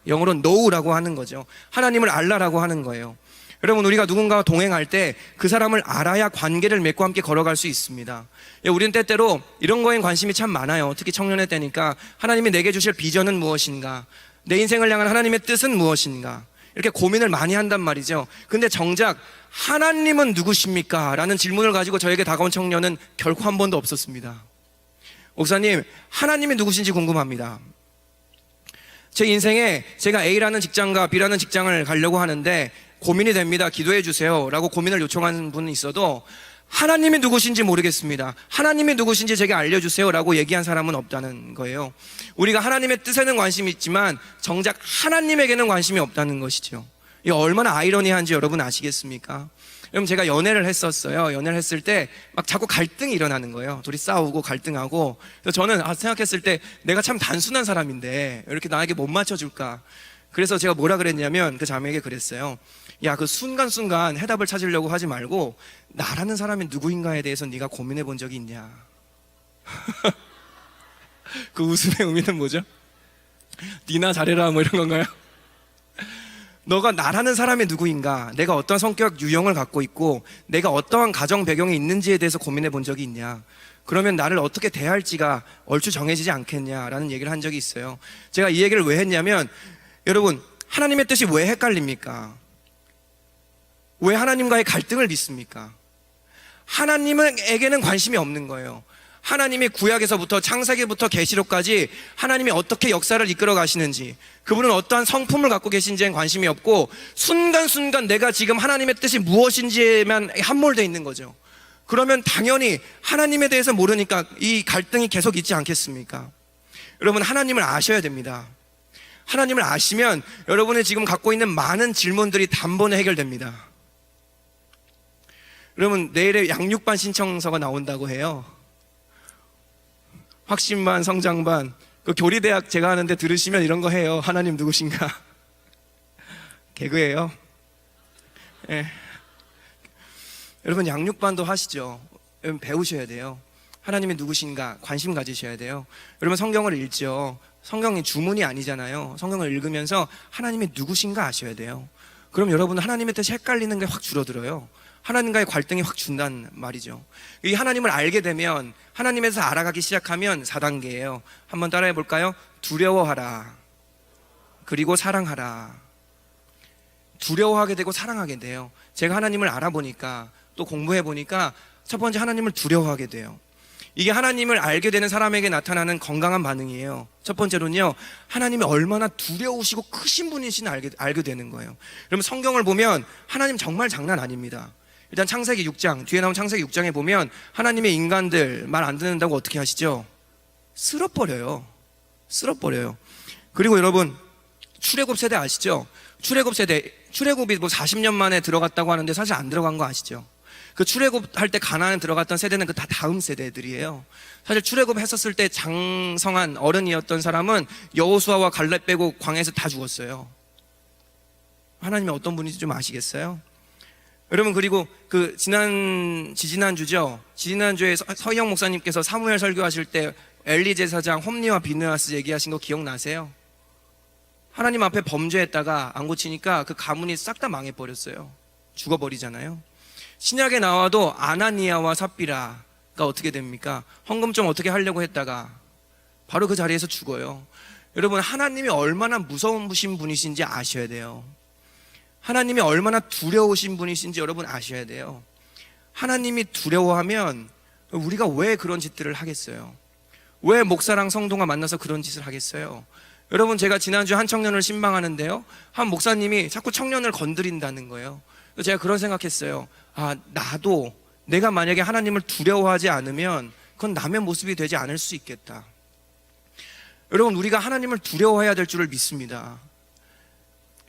영어로 know라고 하는 거죠. 하나님을 알라라고 하는 거예요. 여러분, 우리가 누군가와 동행할 때 그 사람을 알아야 관계를 맺고 함께 걸어갈 수 있습니다. 우리는 때때로 이런 거에 관심이 참 많아요. 특히 청년의 때니까 하나님이 내게 주실 비전은 무엇인가, 내 인생을 향한 하나님의 뜻은 무엇인가, 이렇게 고민을 많이 한단 말이죠. 근데 정작 하나님은 누구십니까? 라는 질문을 가지고 저에게 다가온 청년은 결코 한 번도 없었습니다. 목사님, 하나님이 누구신지 궁금합니다. 제 인생에 제가 A라는 직장과 B라는 직장을 가려고 하는데 고민이 됩니다. 기도해 주세요 라고 고민을 요청하는 분은 있어도 하나님이 누구신지 모르겠습니다, 하나님이 누구신지 제게 알려주세요 라고 얘기한 사람은 없다는 거예요. 우리가 하나님의 뜻에는 관심이 있지만 정작 하나님에게는 관심이 없다는 것이죠. 이게 얼마나 아이러니한지 여러분 아시겠습니까? 여러분, 제가 연애를 했었어요. 연애를 했을 때 막 자꾸 갈등이 일어나는 거예요. 둘이 싸우고 갈등하고. 그래서 저는 생각했을 때 내가 참 단순한 사람인데 왜 이렇게 나에게 못 맞춰줄까. 그래서 제가 뭐라 그랬냐면 그 자매에게 그랬어요. 야, 그 순간순간 해답을 찾으려고 하지 말고 나라는 사람이 누구인가에 대해서 네가 고민해 본 적이 있냐. 그 웃음의 의미는 뭐죠? 니나 잘해라 뭐 이런 건가요? 너가 나라는 사람이 누구인가, 내가 어떤 성격 유형을 갖고 있고 내가 어떠한 가정 배경이 있는지에 대해서 고민해 본 적이 있냐. 그러면 나를 어떻게 대할지가 얼추 정해지지 않겠냐라는 얘기를 한 적이 있어요. 제가 이 얘기를 왜 했냐면, 여러분, 하나님의 뜻이 왜 헷갈립니까? 왜 하나님과의 갈등을 빚습니까? 하나님에게는 관심이 없는 거예요. 하나님이 구약에서부터 창세기부터 계시록까지 하나님이 어떻게 역사를 이끌어 가시는지, 그분은 어떠한 성품을 갖고 계신지엔 관심이 없고 순간순간 내가 지금 하나님의 뜻이 무엇인지에만 함몰되어 있는 거죠. 그러면 당연히 하나님에 대해서 모르니까 이 갈등이 계속 있지 않겠습니까? 여러분, 하나님을 아셔야 됩니다. 하나님을 아시면 여러분이 지금 갖고 있는 많은 질문들이 단번에 해결됩니다. 여러분, 내일에 양육반 신청서가 나온다고 해요. 확신반, 성장반, 그 교리대학 제가 하는데 들으시면 이런 거 해요. 하나님 누구신가? 개그예요. 예. 여러분, 양육반도 하시죠. 여러분, 배우셔야 돼요. 하나님이 누구신가 관심 가지셔야 돼요. 여러분, 성경을 읽죠. 성경이 주문이 아니잖아요. 성경을 읽으면서 하나님이 누구신가 아셔야 돼요. 그럼 여러분, 하나님의 뜻이 헷갈리는 게 확 줄어들어요. 하나님과의 갈등이 확 준단 말이죠. 이 하나님을 알게 되면, 하나님에서 알아가기 시작하면 4단계예요. 한번 따라해 볼까요? 두려워하라, 그리고 사랑하라. 두려워하게 되고 사랑하게 돼요. 제가 하나님을 알아보니까, 또 공부해 보니까 첫 번째, 하나님을 두려워하게 돼요. 이게 하나님을 알게 되는 사람에게 나타나는 건강한 반응이에요. 첫 번째로는요, 하나님이 얼마나 두려우시고 크신 분이신 알게 되는 거예요. 여러분, 성경을 보면 하나님 정말 장난 아닙니다. 일단 창세기 6장, 뒤에 나온 창세기 6장에 보면 하나님의 인간들 말 안 듣는다고 어떻게 하시죠? 쓸어버려요. 그리고 여러분, 출애굽 세대 아시죠? 출애굽이 뭐 40년 만에 들어갔다고 하는데 사실 안 들어간 거 아시죠? 그 출애굽할 때 가나안에 들어갔던 세대는 그 다 다음 세대들이에요. 사실 출애굽했었을 때 장성한 어른이었던 사람은 여호수아와 갈렙 빼고 광야에서 다 죽었어요. 하나님이 어떤 분인지 좀 아시겠어요? 여러분, 그리고 그 지지난주죠. 지지난주에 서희영 목사님께서 사무엘 설교하실 때 엘리 제사장 홈리와 비느하스 얘기하신 거 기억나세요? 하나님 앞에 범죄했다가 안 고치니까 그 가문이 싹 다 망해버렸어요. 죽어버리잖아요. 신약에 나와도 아나니아와 삽비라가 어떻게 됩니까? 헌금 좀 어떻게 하려고 했다가 바로 그 자리에서 죽어요. 여러분, 하나님이 얼마나 무서우신 분이신지 아셔야 돼요. 하나님이 얼마나 두려우신 분이신지 여러분 아셔야 돼요. 하나님이 두려워하면 우리가 왜 그런 짓들을 하겠어요? 왜 목사랑 성도가 만나서 그런 짓을 하겠어요? 여러분, 제가 지난주에 한 청년을 신방하는데요, 한 목사님이 자꾸 청년을 건드린다는 거예요. 제가 그런 생각했어요. 나도 내가 만약에 하나님을 두려워하지 않으면 그건 남의 모습이 되지 않을 수 있겠다. 여러분, 우리가 하나님을 두려워해야 될 줄을 믿습니다.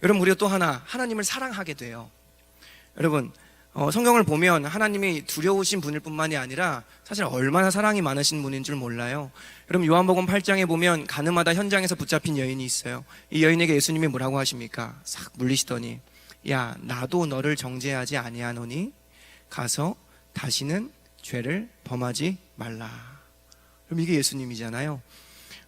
여러분, 우리가 또 하나 하나님을 사랑하게 돼요. 여러분, 성경을 보면 하나님이 두려우신 분일 뿐만이 아니라 사실 얼마나 사랑이 많으신 분인 줄 몰라요. 여러분, 요한복음 8장에 보면 가늠하다 현장에서 붙잡힌 여인이 있어요. 이 여인에게 예수님이 뭐라고 하십니까? 싹 물리시더니, 야, 나도 너를 정죄하지 아니하노니 가서 다시는 죄를 범하지 말라. 그럼 이게 예수님이잖아요.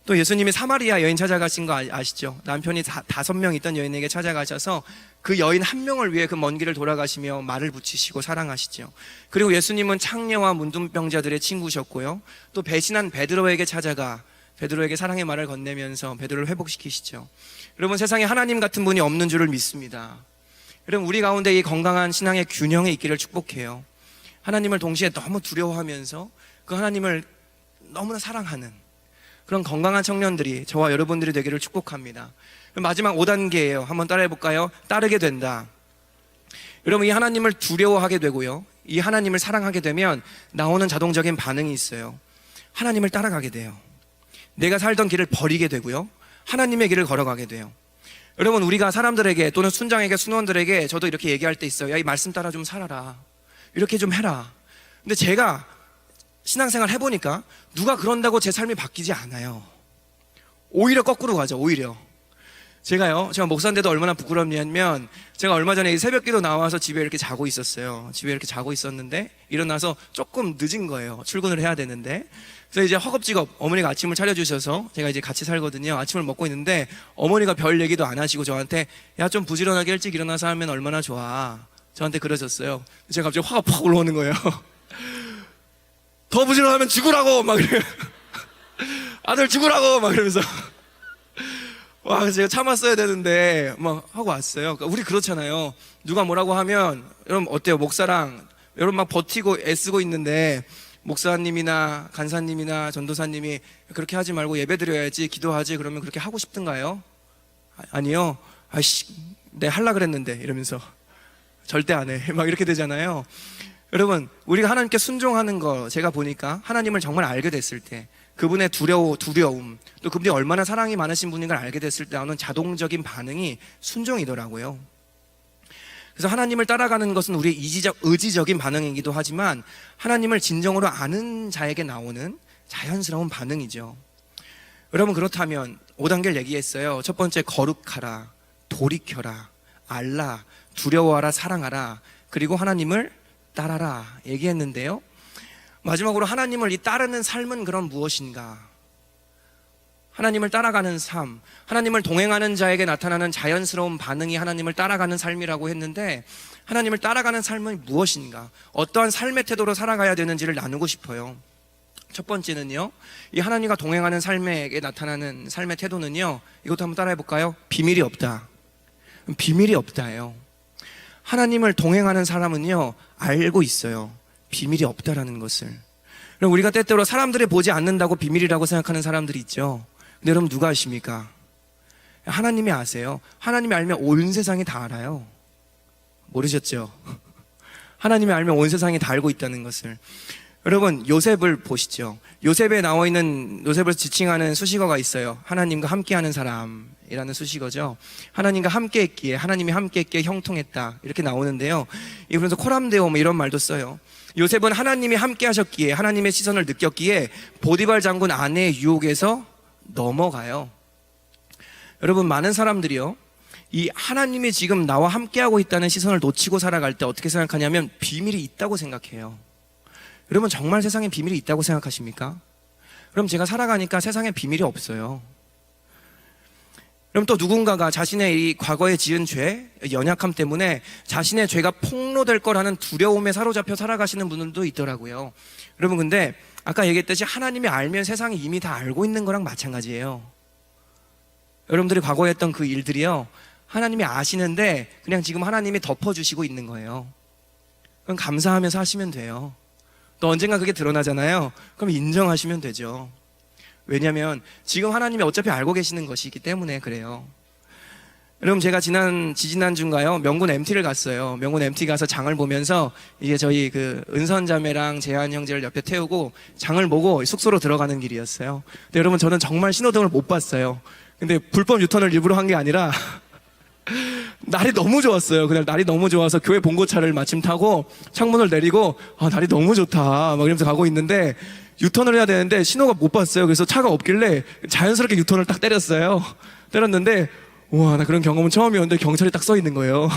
또 예수님이 사마리아 여인 찾아가신 거 아시죠? 남편이 5명 있던 여인에게 찾아가셔서 그 여인 한 명을 위해 그 먼 길을 돌아가시며 말을 붙이시고 사랑하시죠. 그리고 예수님은 창녀와 문둥병자들의 친구셨고요, 또 배신한 베드로에게 찾아가 베드로에게 사랑의 말을 건네면서 베드로를 회복시키시죠. 여러분, 세상에 하나님 같은 분이 없는 줄을 믿습니다. 여러분, 우리 가운데 이 건강한 신앙의 균형이 있기를 축복해요. 하나님을 동시에 너무 두려워하면서 그 하나님을 너무나 사랑하는 그런 건강한 청년들이 저와 여러분들이 되기를 축복합니다. 마지막 5단계예요. 한번 따라해 볼까요? 따르게 된다. 여러분, 이 하나님을 두려워하게 되고요, 이 하나님을 사랑하게 되면 나오는 자동적인 반응이 있어요. 하나님을 따라가게 돼요. 내가 살던 길을 버리게 되고요, 하나님의 길을 걸어가게 돼요. 여러분, 우리가 사람들에게 또는 순장에게, 순원들에게 저도 이렇게 얘기할 때 있어요. 야, 이 말씀 따라 좀 살아라, 이렇게 좀 해라. 근데 제가 신앙생활 해보니까 누가 그런다고 제 삶이 바뀌지 않아요. 오히려 거꾸로 가죠. 오히려 제가 목사인데도 얼마나 부끄럽냐면, 제가 얼마 전에 새벽기도 나와서 집에 이렇게 자고 있었어요. 집에 이렇게 자고 있었는데 일어나서 조금 늦은 거예요. 출근을 해야 되는데. 그래서 이제 허겁지겁 어머니가 아침을 차려주셔서, 제가 이제 같이 살거든요. 아침을 먹고 있는데 어머니가 별 얘기도 안 하시고 저한테, 야, 좀 부지런하게 일찍 일어나서 하면 얼마나 좋아, 저한테 그러셨어요. 제가 갑자기 화가 팍 올라오는 거예요. 더 부지런하면 죽으라고 막 이래요. 아들 죽으라고 막 이러면서 와, 그래서 제가 참았어야 되는데 막 하고 왔어요. 그러니까 우리 그렇잖아요. 누가 뭐라고 하면, 여러분 어때요? 목사랑 여러분 막 버티고 애쓰고 있는데 목사님이나 간사님이나 전도사님이 그렇게 하지 말고 예배드려야지, 기도하지, 그러면 그렇게 하고 싶든가요? 아니요. 아이씨, 내 할라 그랬는데 이러면서 절대 안 해 막 이렇게 되잖아요. 여러분, 우리가 하나님께 순종하는 거, 제가 보니까 하나님을 정말 알게 됐을 때 그분의 두려움, 또 그분이 얼마나 사랑이 많으신 분인 걸 알게 됐을 때 나오는 자동적인 반응이 순종이더라고요. 그래서 하나님을 따라가는 것은 우리의 의지적인 반응이기도 하지만 하나님을 진정으로 아는 자에게 나오는 자연스러운 반응이죠. 여러분, 그렇다면 5단계를 얘기했어요. 첫 번째, 거룩하라, 돌이켜라, 알라, 두려워하라, 사랑하라, 그리고 하나님을 따라라 얘기했는데요, 마지막으로 하나님을 이 따르는 삶은 그럼 무엇인가? 하나님을 따라가는 삶, 하나님을 동행하는 자에게 나타나는 자연스러운 반응이 하나님을 따라가는 삶이라고 했는데, 하나님을 따라가는 삶은 무엇인가? 어떠한 삶의 태도로 살아가야 되는지를 나누고 싶어요. 첫 번째는요, 이 하나님과 동행하는 삶에게 나타나는 삶의 태도는요, 이것도 한번 따라해 볼까요? 비밀이 없다. 비밀이 없다예요. 하나님을 동행하는 사람은요, 알고 있어요. 비밀이 없다라는 것을. 그럼 우리가 때때로 사람들이 보지 않는다고 비밀이라고 생각하는 사람들이 있죠. 근데 여러분, 누가 아십니까? 하나님이 아세요. 하나님이 알면 온 세상이 다 알아요. 모르셨죠? 하나님이 알면 온 세상이 다 알고 있다는 것을. 여러분, 요셉을 보시죠. 요셉에 나와 있는, 요셉을 지칭하는 수식어가 있어요. 하나님과 함께하는 사람이라는 수식어죠. 하나님과 함께했기에, 하나님이 함께했기에 형통했다, 이렇게 나오는데요. 그래서 코람데오 뭐 이런 말도 써요. 요셉은 하나님이 함께하셨기에, 하나님의 시선을 느꼈기에 보디발 장군 아내의 유혹에서 넘어가요. 여러분, 많은 사람들이요, 이 하나님이 지금 나와 함께하고 있다는 시선을 놓치고 살아갈 때 어떻게 생각하냐면 비밀이 있다고 생각해요. 여러분, 정말 세상에 비밀이 있다고 생각하십니까? 그럼 제가 살아가니까 세상에 비밀이 없어요. 그럼 또 누군가가 자신의 이 과거에 지은 죄, 연약함 때문에 자신의 죄가 폭로될 거라는 두려움에 사로잡혀 살아가시는 분들도 있더라고요. 여러분, 근데 아까 얘기했듯이 하나님이 알면 세상이 이미 다 알고 있는 거랑 마찬가지예요. 여러분들이 과거에 했던 그 일들이요, 하나님이 아시는데 그냥 지금 하나님이 덮어주시고 있는 거예요. 그럼 감사하면서 하시면 돼요. 또 언젠가 그게 드러나잖아요. 그럼 인정하시면 되죠. 왜냐하면 지금 하나님이 어차피 알고 계시는 것이기 때문에 그래요. 여러분, 제가 지지난주인가요? 명군 MT를 갔어요. 명군 MT 가서 장을 보면서 이제 저희 그 은선 자매랑 재한 형제를 옆에 태우고 장을 보고 숙소로 들어가는 길이었어요. 근데 여러분, 저는 정말 신호등을 못 봤어요. 근데 불법 유턴을 일부러 한 게 아니라 날이 너무 좋았어요. 그날 날이 너무 좋아서 교회 봉고차를 마침 타고 창문을 내리고 날이 너무 좋다 막 이러면서 가고 있는데 유턴을 해야 되는데 신호가 못 봤어요. 그래서 차가 없길래 자연스럽게 유턴을 딱 때렸어요. 때렸는데 우와, 나 그런 경험은 처음이었는데 경찰이 딱 서 있는 거예요.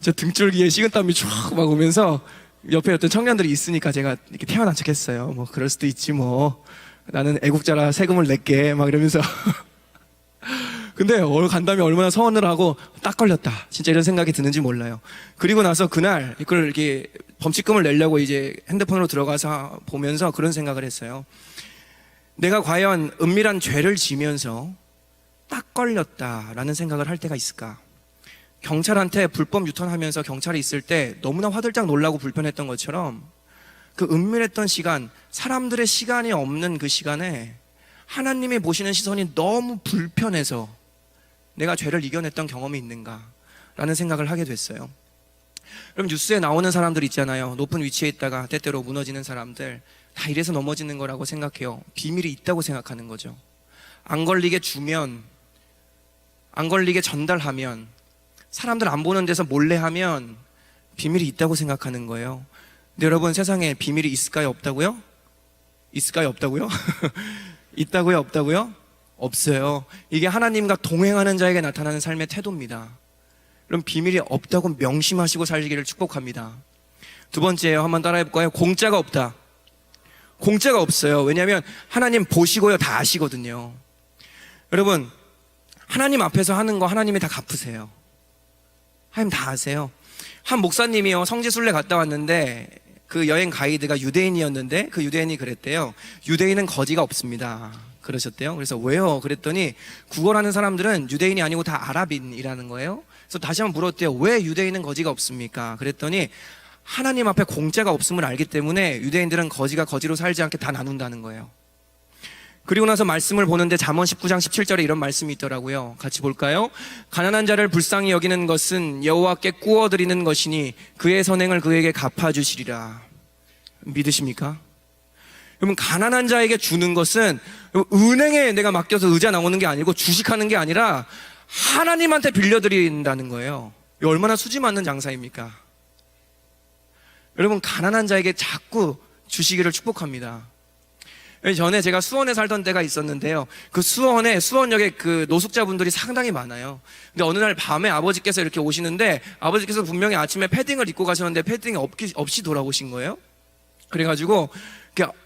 제 등줄기에 식은땀이 쫙 막 오면서 옆에 어떤 청년들이 있으니까 제가 이렇게 태어난 척 했어요. 뭐 그럴 수도 있지 뭐, 나는 애국자라 세금을 낼게 막 이러면서 근데 간다음에 얼마나 서원을 하고 딱 걸렸다, 진짜 이런 생각이 드는지 몰라요. 그리고 나서 그날 이걸 이렇게 범칙금을 내려고 이제 핸드폰으로 들어가서 보면서 그런 생각을 했어요. 내가 과연 은밀한 죄를 지면서 딱 걸렸다라는 생각을 할 때가 있을까? 경찰한테 불법 유턴하면서 경찰이 있을 때 너무나 화들짝 놀라고 불편했던 것처럼 그 은밀했던 시간, 사람들의 시간이 없는 그 시간에 하나님이 보시는 시선이 너무 불편해서 내가 죄를 이겨냈던 경험이 있는가 라는 생각을 하게 됐어요. 그럼 뉴스에 나오는 사람들 있잖아요. 높은 위치에 있다가 때때로 무너지는 사람들, 다 이래서 넘어지는 거라고 생각해요. 비밀이 있다고 생각하는 거죠. 안 걸리게 주면, 안 걸리게 전달하면, 사람들 안 보는 데서 몰래 하면 비밀이 있다고 생각하는 거예요. 근데 여러분, 세상에 비밀이 있을까요? 없다고요? 있을까요? 없다고요? 있다고요? 없다고요? 없어요. 이게 하나님과 동행하는 자에게 나타나는 삶의 태도입니다. 그럼 비밀이 없다고 명심하시고 살기를 축복합니다. 두 번째요, 한번 따라해볼까요? 공짜가 없다. 공짜가 없어요. 왜냐하면 하나님 보시고요, 다 아시거든요. 여러분, 하나님 앞에서 하는 거 하나님이 다 갚으세요. 하나님 다 아세요. 한 목사님이요, 성지순례 갔다 왔는데 그 여행 가이드가 유대인이었는데 그 유대인이 그랬대요. 유대인은 거지가 없습니다, 그러셨대요. 그래서 왜요? 그랬더니 구걸하는 사람들은 유대인이 아니고 다 아랍인이라는 거예요. 그래서 다시 한번 물었대요. 왜 유대인은 거지가 없습니까? 그랬더니 하나님 앞에 공짜가 없음을 알기 때문에 유대인들은 거지가 거지로 살지 않게 다 나눈다는 거예요. 그리고 나서 말씀을 보는데 잠언 19장 17절에 이런 말씀이 있더라고요. 같이 볼까요? 가난한 자를 불쌍히 여기는 것은 여호와께 꾸어드리는 것이니 그의 선행을 그에게 갚아주시리라. 믿으십니까? 여러분, 가난한 자에게 주는 것은 은행에 내가 맡겨서 의자 나오는 게 아니고 주식하는 게 아니라 하나님한테 빌려드린다는 거예요. 이거 얼마나 수지 맞는 장사입니까? 여러분, 가난한 자에게 자꾸 주시기를 축복합니다. 전에 제가 수원에 살던 때가 있었는데요. 그 수원역에 그 노숙자분들이 상당히 많아요. 근데 어느 날 밤에 아버지께서 이렇게 오시는데 아버지께서 분명히 아침에 패딩을 입고 가셨는데 패딩이 없이 돌아오신 거예요. 그래가지고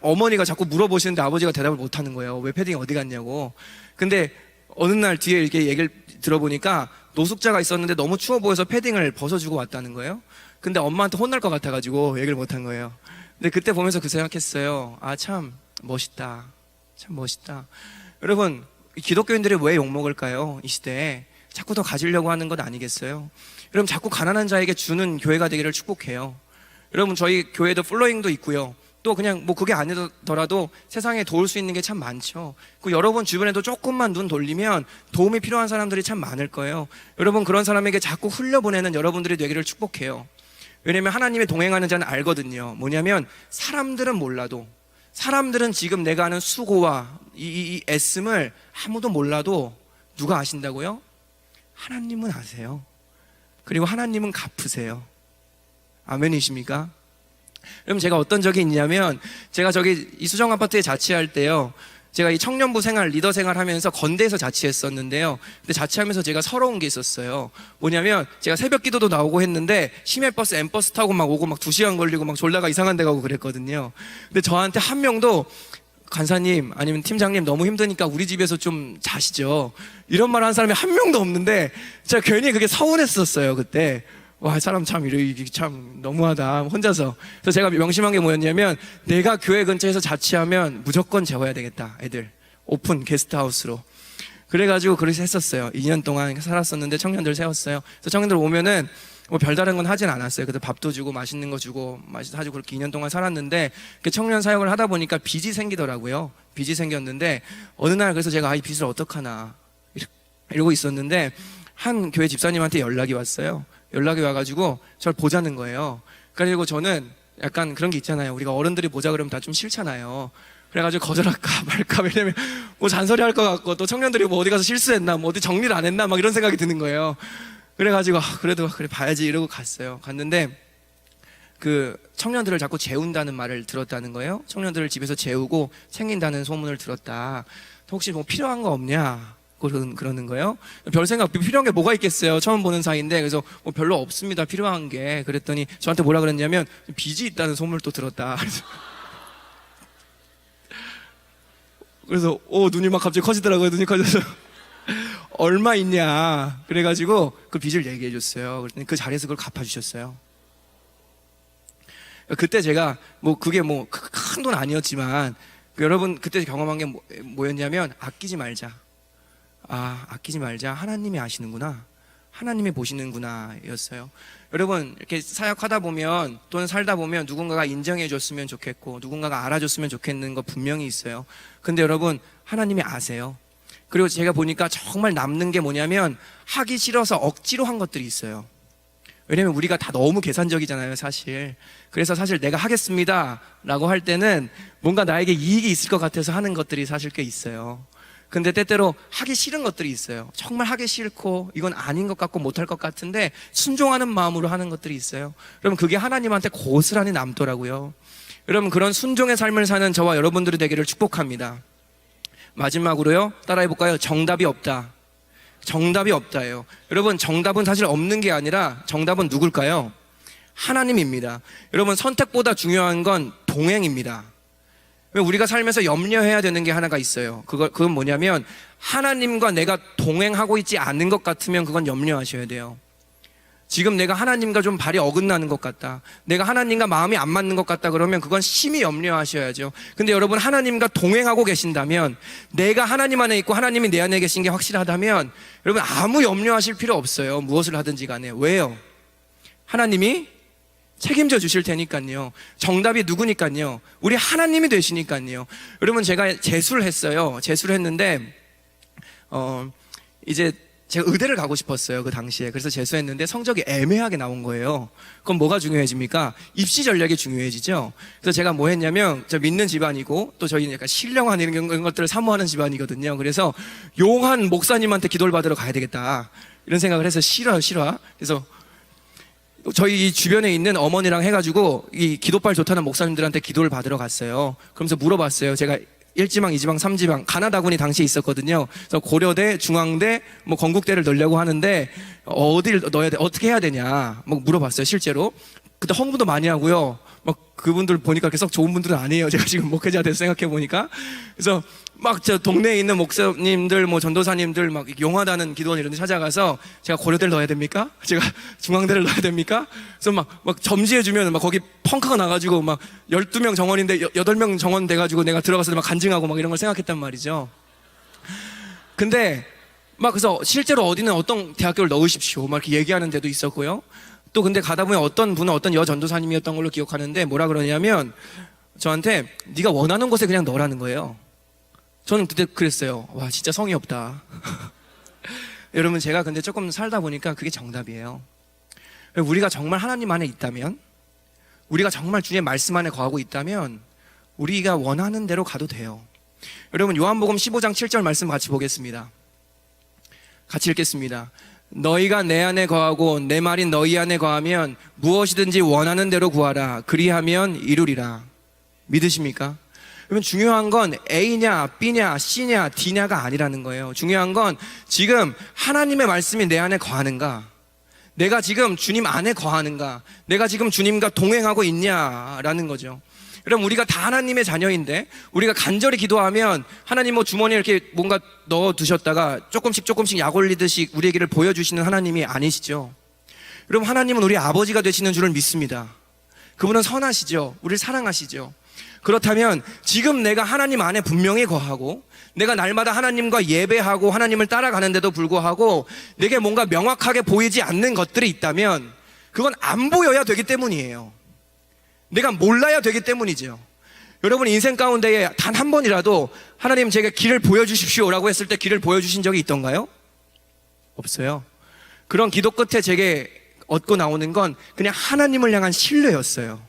어머니가 자꾸 물어보시는데 아버지가 대답을 못 하는 거예요. 왜 패딩이 어디 갔냐고. 근데 어느 날 뒤에 이렇게 얘기를 들어보니까 노숙자가 있었는데 너무 추워 보여서 패딩을 벗어주고 왔다는 거예요. 근데 엄마한테 혼날 것 같아가지고 얘기를 못 한 거예요. 근데 그때 보면서 그 생각했어요. 아, 참 멋있다. 참 멋있다. 여러분, 기독교인들이 왜 욕먹을까요? 이 시대에 자꾸 더 가지려고 하는 것 아니겠어요? 여러분, 자꾸 가난한 자에게 주는 교회가 되기를 축복해요. 여러분, 저희 교회도 플로잉도 있고요. 또 그냥 뭐 그게 아니더라도 세상에 도울 수 있는 게 참 많죠. 그 여러분 주변에도 조금만 눈 돌리면 도움이 필요한 사람들이 참 많을 거예요. 여러분, 그런 사람에게 자꾸 흘려보내는 여러분들이 되기를 축복해요. 왜냐면 하나님의 동행하는 자는 알거든요. 뭐냐면 사람들은 몰라도, 사람들은 지금 내가 하는 수고와 이 애씀을 아무도 몰라도 누가 아신다고요? 하나님은 아세요. 그리고 하나님은 갚으세요. 아멘이십니까? 그럼 제가 어떤 적이 있냐면, 제가 저기 이수정 아파트에 자취할 때요, 제가 이 청년부 생활, 리더 생활 하면서 건대에서 자취했었는데요. 근데 자취하면서 제가 서러운 게 있었어요. 뭐냐면 제가 새벽 기도도 나오고 했는데 시내버스, M버스 타고 막 오고 막 2시간 걸리고 막 졸다가 이상한 데 가고 그랬거든요. 근데 저한테 한 명도 간사님 아니면 팀장님 너무 힘드니까 우리 집에서 좀 자시죠, 이런 말 하는 사람이 한 명도 없는데 제가 괜히 그게 서운했었어요. 그때 와, 사람 참 이게 참 너무하다, 혼자서. 그래서 제가 명심한 게 뭐였냐면, 내가 교회 근처에서 자취하면 무조건 재워야 되겠다, 애들 오픈 게스트하우스로. 그래가지고 그렇게 했었어요. 2년 동안 살았었는데 청년들 세웠어요. 그래서 청년들 오면은 뭐 별다른 건 하진 않았어요. 그래도 밥도 주고 맛있는 거 주고 사주고 그렇게 2년 동안 살았는데, 그 청년 사역을 하다 보니까 빚이 생기더라고요. 빚이 생겼는데 어느 날, 그래서 제가 이 빚을 어떡하나 이러고 있었는데 한 교회 집사님한테 연락이 왔어요. 연락이 와가지고 저를 보자는 거예요. 그리고 저는 약간 그런 게 있잖아요. 우리가 어른들이 보자 그러면 다 좀 싫잖아요. 그래가지고 거절할까 말까, 왜냐면 뭐 잔소리 할 것 같고, 또 청년들이 뭐 어디 가서 실수했나, 뭐 어디 정리를 안 했나, 막 이런 생각이 드는 거예요. 그래가지고 그래도 그래 봐야지 이러고 갔어요. 갔는데 그 청년들을 자꾸 재운다는 말을 들었다는 거예요. 청년들을 집에서 재우고 챙긴다는 소문을 들었다. 혹시 뭐 필요한 거 없냐, 그러는 거예요. 별 생각, 필요한 게 뭐가 있겠어요. 처음 보는 사이인데. 그래서 뭐 별로 없습니다, 필요한 게. 그랬더니 저한테 뭐라 그랬냐면, 빚이 있다는 소문을 또 들었다. 그래서 눈이 막 갑자기 커지더라고요. 눈이 커져서 얼마 있냐, 그래가지고 그 빚을 얘기해 줬어요. 그랬더니 그 자리에서 그걸 갚아주셨어요. 그때 제가 뭐 그게 뭐 큰 돈 아니었지만, 여러분 그때 경험한 게 뭐였냐면, 아끼지 말자. 아끼지 말자. 하나님이 아시는구나, 하나님이 보시는구나 였어요. 여러분, 이렇게 사역하다 보면 또는 살다 보면 누군가가 인정해 줬으면 좋겠고 누군가가 알아줬으면 좋겠는 거 분명히 있어요. 근데 여러분, 하나님이 아세요. 그리고 제가 보니까 정말 남는 게 뭐냐면, 하기 싫어서 억지로 한 것들이 있어요. 왜냐면 우리가 다 너무 계산적이잖아요, 사실. 그래서 사실 내가 하겠습니다 라고 할 때는 뭔가 나에게 이익이 있을 것 같아서 하는 것들이 사실 꽤 있어요. 근데 때때로 하기 싫은 것들이 있어요. 정말 하기 싫고 이건 아닌 것 같고 못할 것 같은데 순종하는 마음으로 하는 것들이 있어요. 여러분, 그게 하나님한테 고스란히 남더라고요. 여러분, 그런 순종의 삶을 사는 저와 여러분들이 되기를 축복합니다. 마지막으로요, 따라해볼까요? 정답이 없다. 정답이 없다예요. 여러분, 정답은 사실 없는 게 아니라 정답은 누굴까요? 하나님입니다. 여러분, 선택보다 중요한 건 동행입니다. 우리가 살면서 염려해야 되는 게 하나가 있어요. 그건 뭐냐면, 하나님과 내가 동행하고 있지 않은 것 같으면 그건 염려하셔야 돼요. 지금 내가 하나님과 좀 발이 어긋나는 것 같다, 내가 하나님과 마음이 안 맞는 것 같다, 그러면 그건 심히 염려하셔야죠. 근데 여러분, 하나님과 동행하고 계신다면, 내가 하나님 안에 있고 하나님이 내 안에 계신 게 확실하다면 여러분, 아무 염려하실 필요 없어요. 무엇을 하든지 간에. 왜요? 하나님이 책임져 주실 테니까요. 정답이 누구니까요? 우리 하나님이 되시니까요. 여러분, 제가 재수를 했어요. 재수를 했는데 이제 제가 의대를 가고 싶었어요, 그 당시에. 그래서 재수했는데 성적이 애매하게 나온 거예요. 그럼 뭐가 중요해집니까? 입시 전략이 중요해지죠. 그래서 제가 뭐 했냐면, 저 믿는 집안이고 또 저희는 약간 신령한 이런 것들을 사모하는 집안이거든요. 그래서 용한 목사님한테 기도를 받으러 가야 되겠다, 이런 생각을 해서 실화. 그래서 저희 주변에 있는 어머니랑 해가지고 이 기도빨 좋다는 목사님들한테 기도를 받으러 갔어요. 그러면서 물어봤어요. 제가 1지방, 2지방, 3지방 가나다군이 당시에 있었거든요. 그래서 고려대, 중앙대, 뭐 건국대를 넣으려고 하는데 어디를 넣어야 돼, 어떻게 해야 되냐 뭐 물어봤어요, 실제로. 그때 홍보도 많이 하고요. 막 그분들 보니까 계속 좋은 분들은 아니에요. 제가 지금 목회자 돼서 생각해 보니까. 그래서 막 저 동네에 있는 목사님들, 뭐 전도사님들 막 용하다는 기도원 이런 데 찾아가서, 제가 고려대를 넣어야 됩니까? 제가 중앙대를 넣어야 됩니까? 그래서 막 점지해 주면 막 거기 펑크가 나가지고 막 12명 정원인데 8명 정원 돼가지고 내가 들어가서 막 간증하고 막 이런 걸 생각했단 말이죠. 근데 막 그래서 실제로 어디는 어떤 대학교를 넣으십시오 막 이렇게 얘기하는 데도 있었고요. 또 근데 가다 보면 어떤 분은 어떤 여전도사님이었던 걸로 기억하는데 뭐라 그러냐면 저한테 네가 원하는 곳에 그냥 넣으라는 거예요. 저는 그때 그랬어요. 와, 진짜 성의 없다. 여러분, 제가 근데 조금 살다 보니까 그게 정답이에요. 우리가 정말 하나님 안에 있다면, 우리가 정말 주의 말씀 안에 거하고 있다면 우리가 원하는 대로 가도 돼요. 여러분, 요한복음 15장 7절 말씀 같이 보겠습니다. 같이 읽겠습니다. 너희가 내 안에 거하고 내 말이 너희 안에 거하면 무엇이든지 원하는 대로 구하라. 그리하면 이루리라. 믿으십니까? 그러면 중요한 건 A냐, B냐, C냐, D냐가 아니라는 거예요. 중요한 건 지금 하나님의 말씀이 내 안에 거하는가? 내가 지금 주님 안에 거하는가? 내가 지금 주님과 동행하고 있냐라는 거죠. 여러분, 우리가 다 하나님의 자녀인데 우리가 간절히 기도하면 하나님 뭐 주머니에 이렇게 뭔가 넣어 두셨다가 조금씩 약 올리듯이 우리에게를 보여주시는 하나님이 아니시죠. 여러분, 하나님은 우리 아버지가 되시는 줄을 믿습니다. 그분은 선하시죠. 우리를 사랑하시죠. 그렇다면 지금 내가 하나님 안에 분명히 거하고 내가 날마다 하나님과 예배하고 하나님을 따라가는데도 불구하고 내게 뭔가 명확하게 보이지 않는 것들이 있다면 그건 안 보여야 되기 때문이에요. 내가 몰라야 되기 때문이죠. 여러분, 인생 가운데에 단 한 번이라도 하나님 제게 길을 보여주십시오 라고 했을 때 길을 보여주신 적이 있던가요? 없어요. 그런 기도 끝에 제게 얻고 나오는 건 그냥 하나님을 향한 신뢰였어요.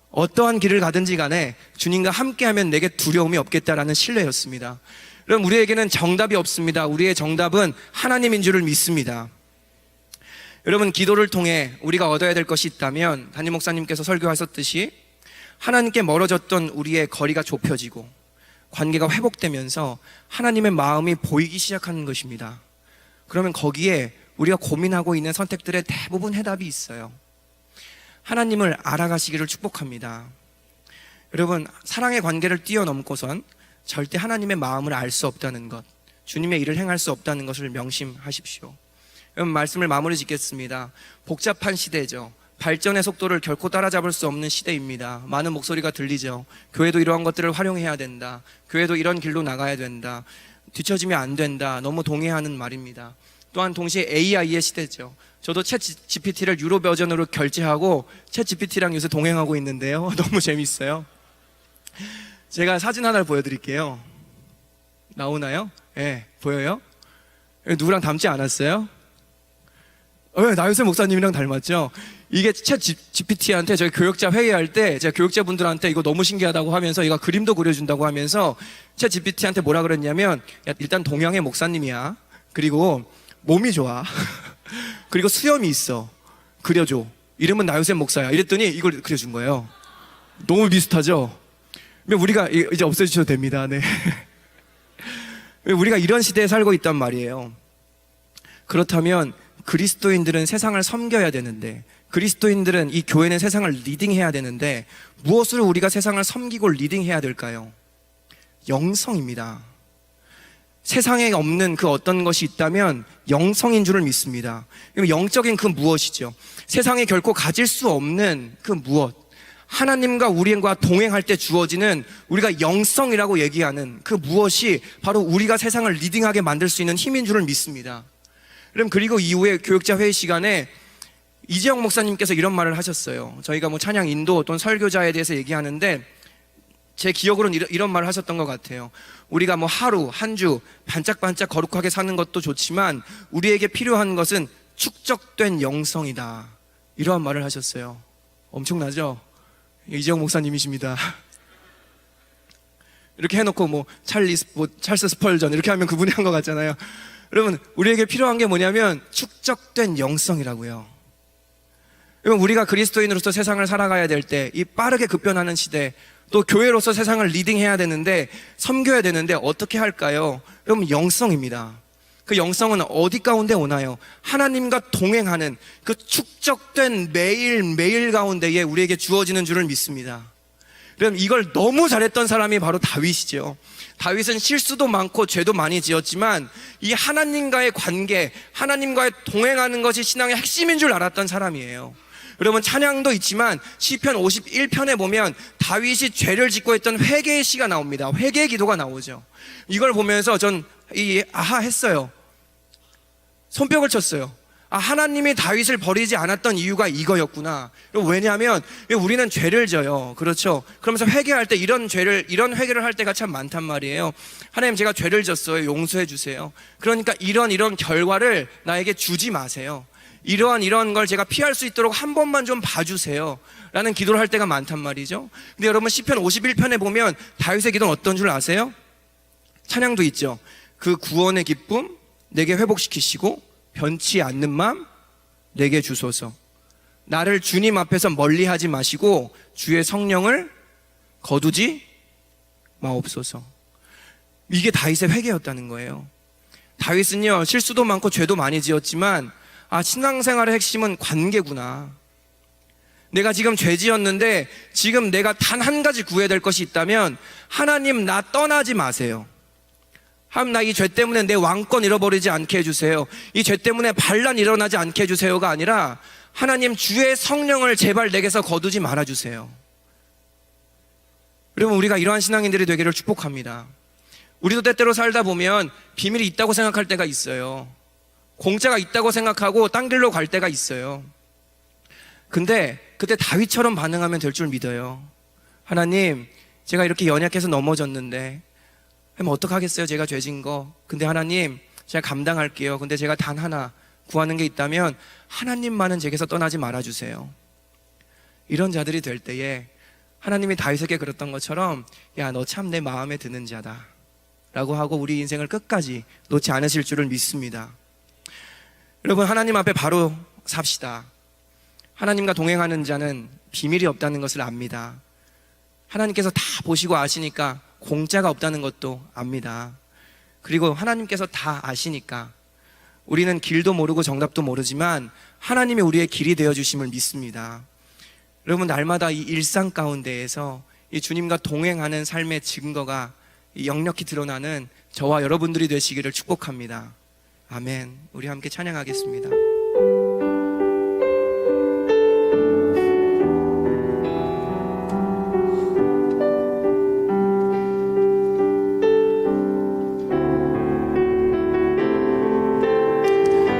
어떠한 길을 가든지 간에 주님과 함께하면 내게 두려움이 없겠다라는 신뢰였습니다. 그럼 우리에게는 정답이 없습니다. 우리의 정답은 하나님인 줄을 믿습니다. 여러분, 기도를 통해 우리가 얻어야 될 것이 있다면 담임 목사님께서 설교하셨듯이 하나님께 멀어졌던 우리의 거리가 좁혀지고 관계가 회복되면서 하나님의 마음이 보이기 시작하는 것입니다. 그러면 거기에 우리가 고민하고 있는 선택들의 대부분 해답이 있어요. 하나님을 알아가시기를 축복합니다. 여러분, 사랑의 관계를 뛰어넘고선 절대 하나님의 마음을 알 수 없다는 것, 주님의 일을 행할 수 없다는 것을 명심하십시오. 여러분, 말씀을 마무리 짓겠습니다. 복잡한 시대죠. 발전의 속도를 결코 따라잡을 수 없는 시대입니다. 많은 목소리가 들리죠. 교회도 이러한 것들을 활용해야 된다. 교회도 이런 길로 나가야 된다. 뒤처지면 안 된다. 너무 동의하는 말입니다. 또한 동시에 AI의 시대죠. 저도 챗 GPT를 유로 버전으로 결제하고 챗 GPT랑 요새 동행하고 있는데요. 너무 재밌어요. 제가 사진 하나를 보여드릴게요. 나오나요? 네, 보여요? 누구랑 닮지 않았어요? 나유세 목사님이랑 닮았죠? 이게 챗 GPT한테 저희 교역자 회의할 때 제가 교역자분들한테 이거 너무 신기하다고 하면서 얘가 그림도 그려준다고 하면서 챗 GPT한테 뭐라 그랬냐면, 야, 일단 동양의 목사님이야. 그리고 몸이 좋아. 그리고 수염이 있어. 그려줘. 이름은 나유세 목사야. 이랬더니 이걸 그려준 거예요. 너무 비슷하죠? 우리가 이제 없애주셔도 됩니다. 네. 우리가 이런 시대에 살고 있단 말이에요. 그렇다면 그리스도인들은 세상을 섬겨야 되는데, 그리스도인들은 이 교회는 세상을 리딩해야 되는데 무엇을 우리가 세상을 섬기고 리딩해야 될까요? 영성입니다. 세상에 없는 그 어떤 것이 있다면 영성인 줄을 믿습니다. 영적인 그 무엇이죠? 세상에 결코 가질 수 없는 그 무엇, 하나님과 우리와 동행할 때 주어지는 우리가 영성이라고 얘기하는 그 무엇이 바로 우리가 세상을 리딩하게 만들 수 있는 힘인 줄을 믿습니다. 그리고 이후에 교역자 회의 시간에 이재영 목사님께서 이런 말을 하셨어요. 저희가 뭐 찬양 인도 또는 설교자에 대해서 얘기하는데 제 기억으로는 이런 말을 하셨던 것 같아요. 우리가 뭐 하루, 한 주 반짝반짝 거룩하게 사는 것도 좋지만 우리에게 필요한 것은 축적된 영성이다. 이러한 말을 하셨어요. 엄청나죠? 이재영 목사님이십니다. 이렇게 해놓고 뭐 찰스 스펄전 이렇게 하면 그분이 한 것 같잖아요. 여러분, 우리에게 필요한 게 뭐냐면 축적된 영성이라고요. 여러분, 우리가 그리스도인으로서 세상을 살아가야 될 때, 이 빠르게 급변하는 시대, 또 교회로서 세상을 리딩해야 되는데, 섬겨야 되는데 어떻게 할까요? 여러분, 영성입니다. 그 영성은 어디 가운데 오나요? 하나님과 동행하는 그 축적된 매일 가운데에 우리에게 주어지는 줄을 믿습니다. 그럼 이걸 너무 잘했던 사람이 바로 다윗이죠. 다윗은 실수도 많고 죄도 많이 지었지만 이 하나님과의 관계, 하나님과의 동행하는 것이 신앙의 핵심인 줄 알았던 사람이에요. 여러분, 찬양도 있지만 시편 51편에 보면 다윗이 죄를 짓고 했던 회개의 시가 나옵니다. 회개의 기도가 나오죠. 이걸 보면서 전 아하 했어요. 손뼉을 쳤어요. 하나님이 다윗을 버리지 않았던 이유가 이거였구나. 왜냐하면 우리는 죄를 져요. 그렇죠? 그러면서 회개할 때 이런 회개를 할 때가 참 많단 말이에요. 하나님, 제가 죄를 졌어요. 용서해 주세요. 그러니까 이런 결과를 나에게 주지 마세요. 이러한 걸 제가 피할 수 있도록 한 번만 좀 봐주세요 라는 기도를 할 때가 많단 말이죠. 근데 여러분 시편 51편에 보면 다윗의 기도는 어떤 줄 아세요? 찬양도 있죠. 그 구원의 기쁨 내게 회복시키시고 변치 않는 맘 내게 주소서. 나를 주님 앞에서 멀리하지 마시고 주의 성령을 거두지 마옵소서. 이게 다윗의 회개였다는 거예요. 다윗은요, 실수도 많고 죄도 많이 지었지만 신앙생활의 핵심은 관계구나. 내가 지금 죄 지었는데 지금 내가 단 한 가지 구해야 될 것이 있다면 하나님 나 떠나지 마세요. 하나님 나 이 죄 때문에 내 왕권 잃어버리지 않게 해주세요. 이 죄 때문에 반란 일어나지 않게 해주세요가 아니라 하나님 주의 성령을 제발 내게서 거두지 말아주세요. 여러분 우리가 이러한 신앙인들이 되기를 축복합니다. 우리도 때때로 살다 보면 비밀이 있다고 생각할 때가 있어요. 공짜가 있다고 생각하고 딴 길로 갈 때가 있어요. 근데 그때 다윗처럼 반응하면 될 줄 믿어요. 하나님 제가 이렇게 연약해서 넘어졌는데 어떡하겠어요 제가 죄진 거. 근데 하나님 제가 감당할게요. 근데 제가 단 하나 구하는 게 있다면 하나님만은 제게서 떠나지 말아주세요. 이런 자들이 될 때에 하나님이 다윗에게 그랬던 것처럼 야 너 참 내 마음에 드는 자다 라고 하고 우리 인생을 끝까지 놓지 않으실 줄을 믿습니다. 여러분 하나님 앞에 바로 삽시다. 하나님과 동행하는 자는 비밀이 없다는 것을 압니다. 하나님께서 다 보시고 아시니까 공짜가 없다는 것도 압니다. 그리고 하나님께서 다 아시니까 우리는 길도 모르고 정답도 모르지만 하나님이 우리의 길이 되어주심을 믿습니다. 여러분 날마다 이 일상 가운데에서 이 주님과 동행하는 삶의 증거가 역력히 드러나는 저와 여러분들이 되시기를 축복합니다. 아멘. 우리 함께 찬양하겠습니다.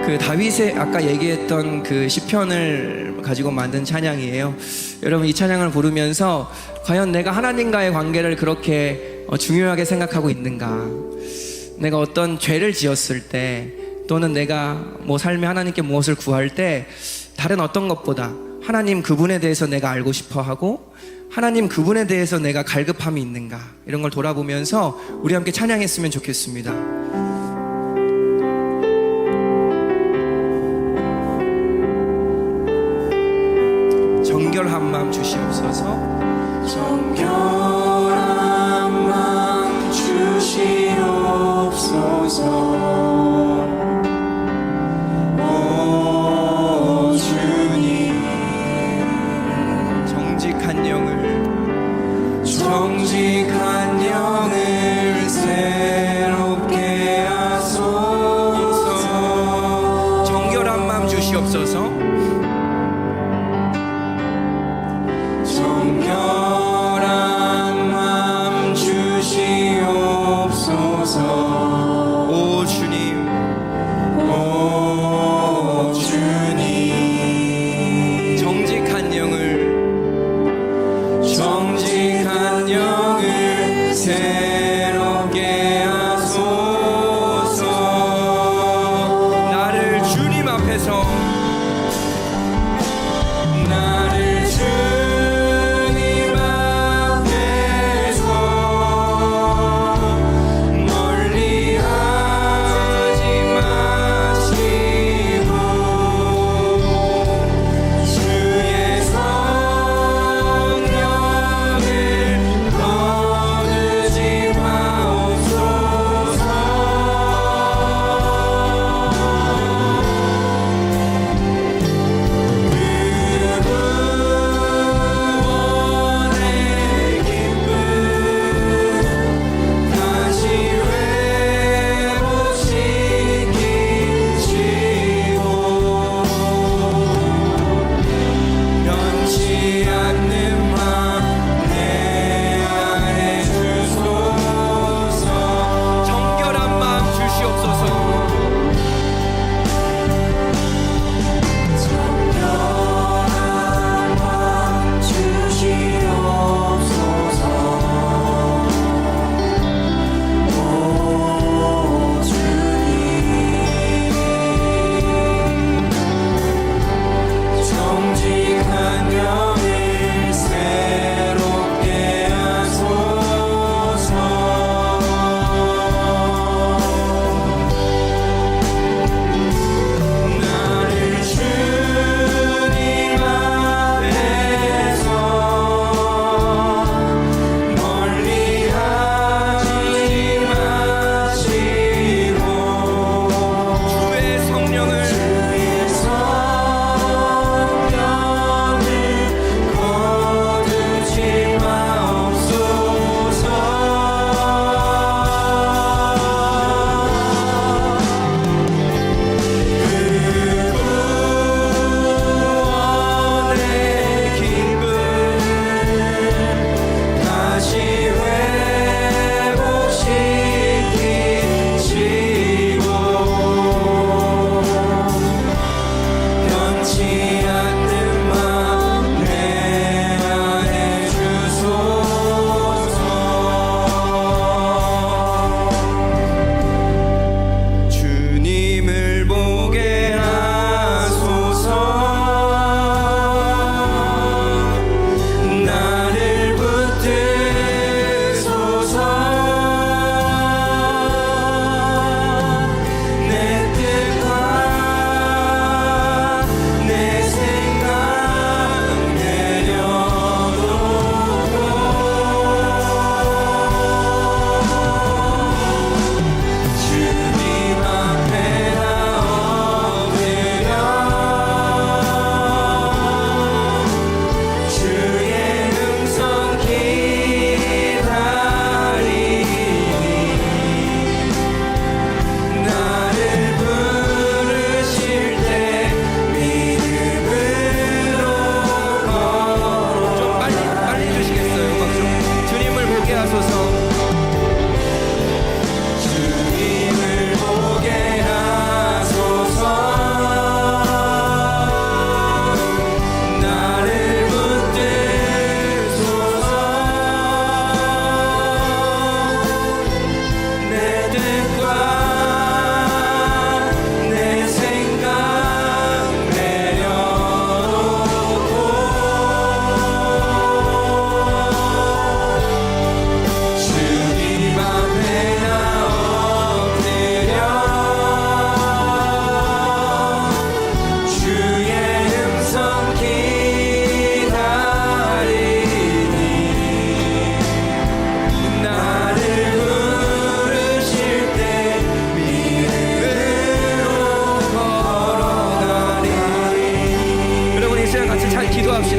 그 다윗의 아까 얘기했던 그 시편을 가지고 만든 찬양이에요. 여러분 이 찬양을 부르면서 과연 내가 하나님과의 관계를 그렇게 중요하게 생각하고 있는가? 내가 어떤 죄를 지었을 때 또는 내가 뭐 삶에 하나님께 무엇을 구할 때 다른 어떤 것보다 하나님 그분에 대해서 내가 알고 싶어 하고 하나님 그분에 대해서 내가 갈급함이 있는가? 이런 걸 돌아보면서 우리 함께 찬양했으면 좋겠습니다. 정결한 마음 주시옵소서. 정결한 마음 주시옵소서. 오 주님. 정직한 영을 새롭게 하소서. 정결한 마음 주시옵소서. 정결한 마음 주시옵소서. 오 주님. 오 주님. 정직한 영을 정직한 영을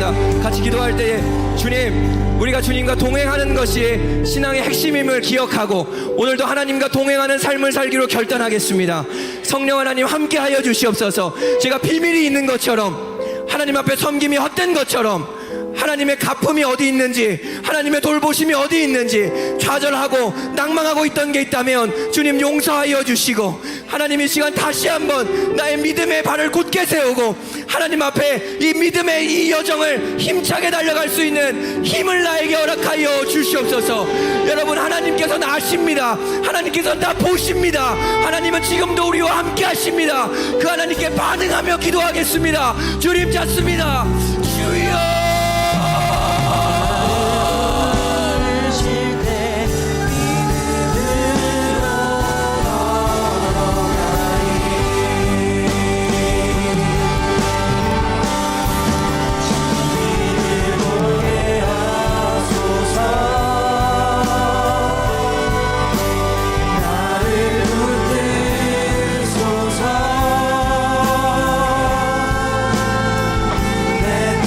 기도하겠습니다. 같이 기도할 때에 주님, 우리가 주님과 동행하는 것이 신앙의 핵심임을 기억하고 오늘도 하나님과 동행하는 삶을 살기로 결단하겠습니다. 성령 하나님 함께하여 주시옵소서. 제가 비밀이 있는 것처럼, 하나님 앞에 섬김이 헛된 것처럼, 하나님의 가품이 어디 있는지, 하나님의 돌보심이 어디 있는지 좌절하고 낭망하고 있던 게 있다면 주님 용서하여 주시고, 하나님 이 시간 다시 한번 나의 믿음의 발을 굳게 세우고 하나님 앞에 이 믿음의 이 여정을 힘차게 달려갈 수 있는 힘을 나에게 허락하여 주시옵소서. 여러분, 하나님께서는 아십니다. 하나님께서는 다 보십니다. 하나님은 지금도 우리와 함께 하십니다. 그 하나님께 반응하며 기도하겠습니다. 주님 찾습니다. 주여, 내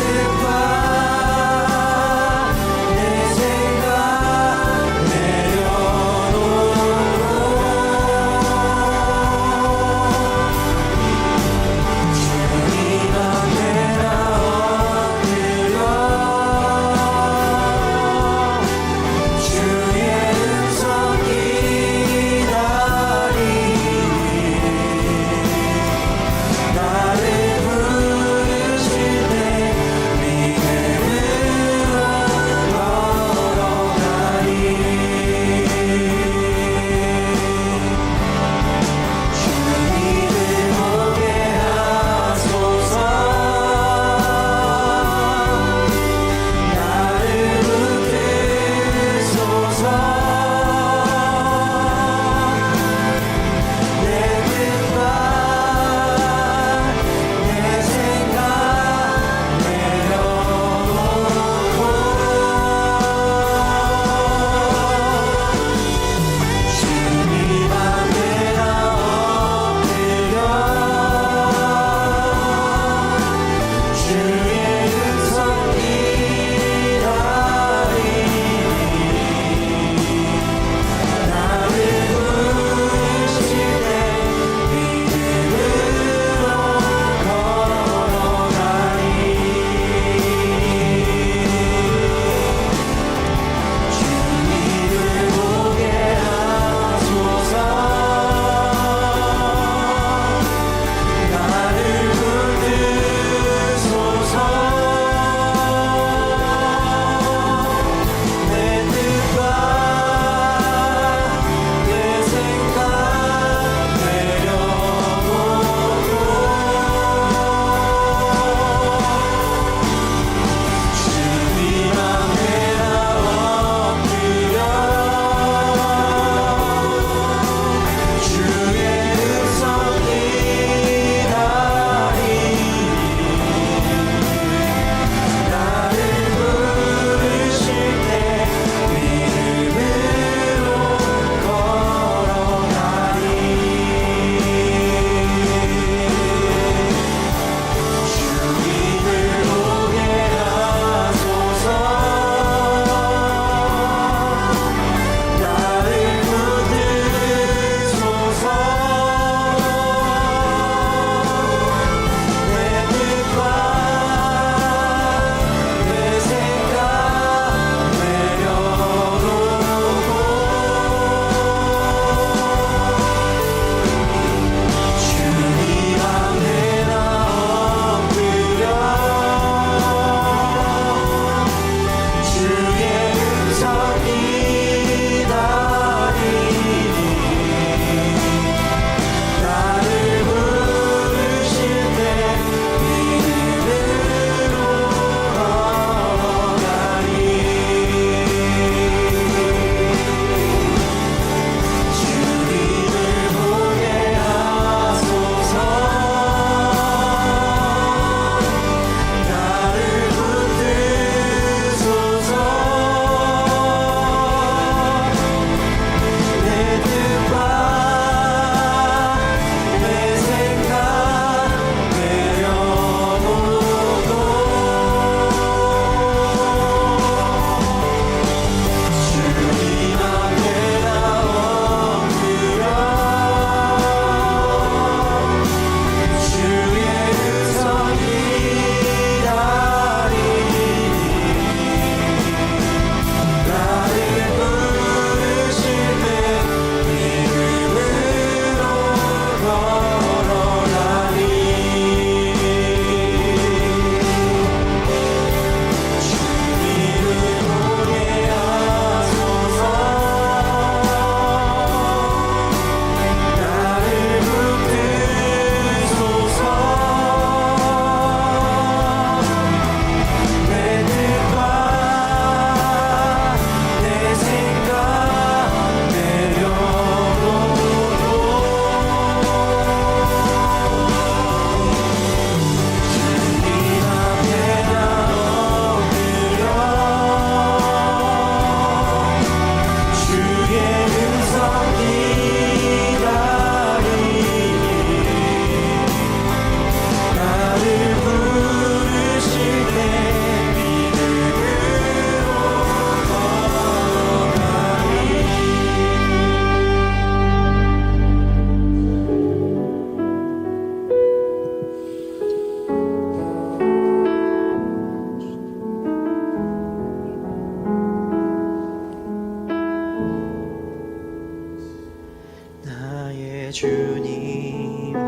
주님께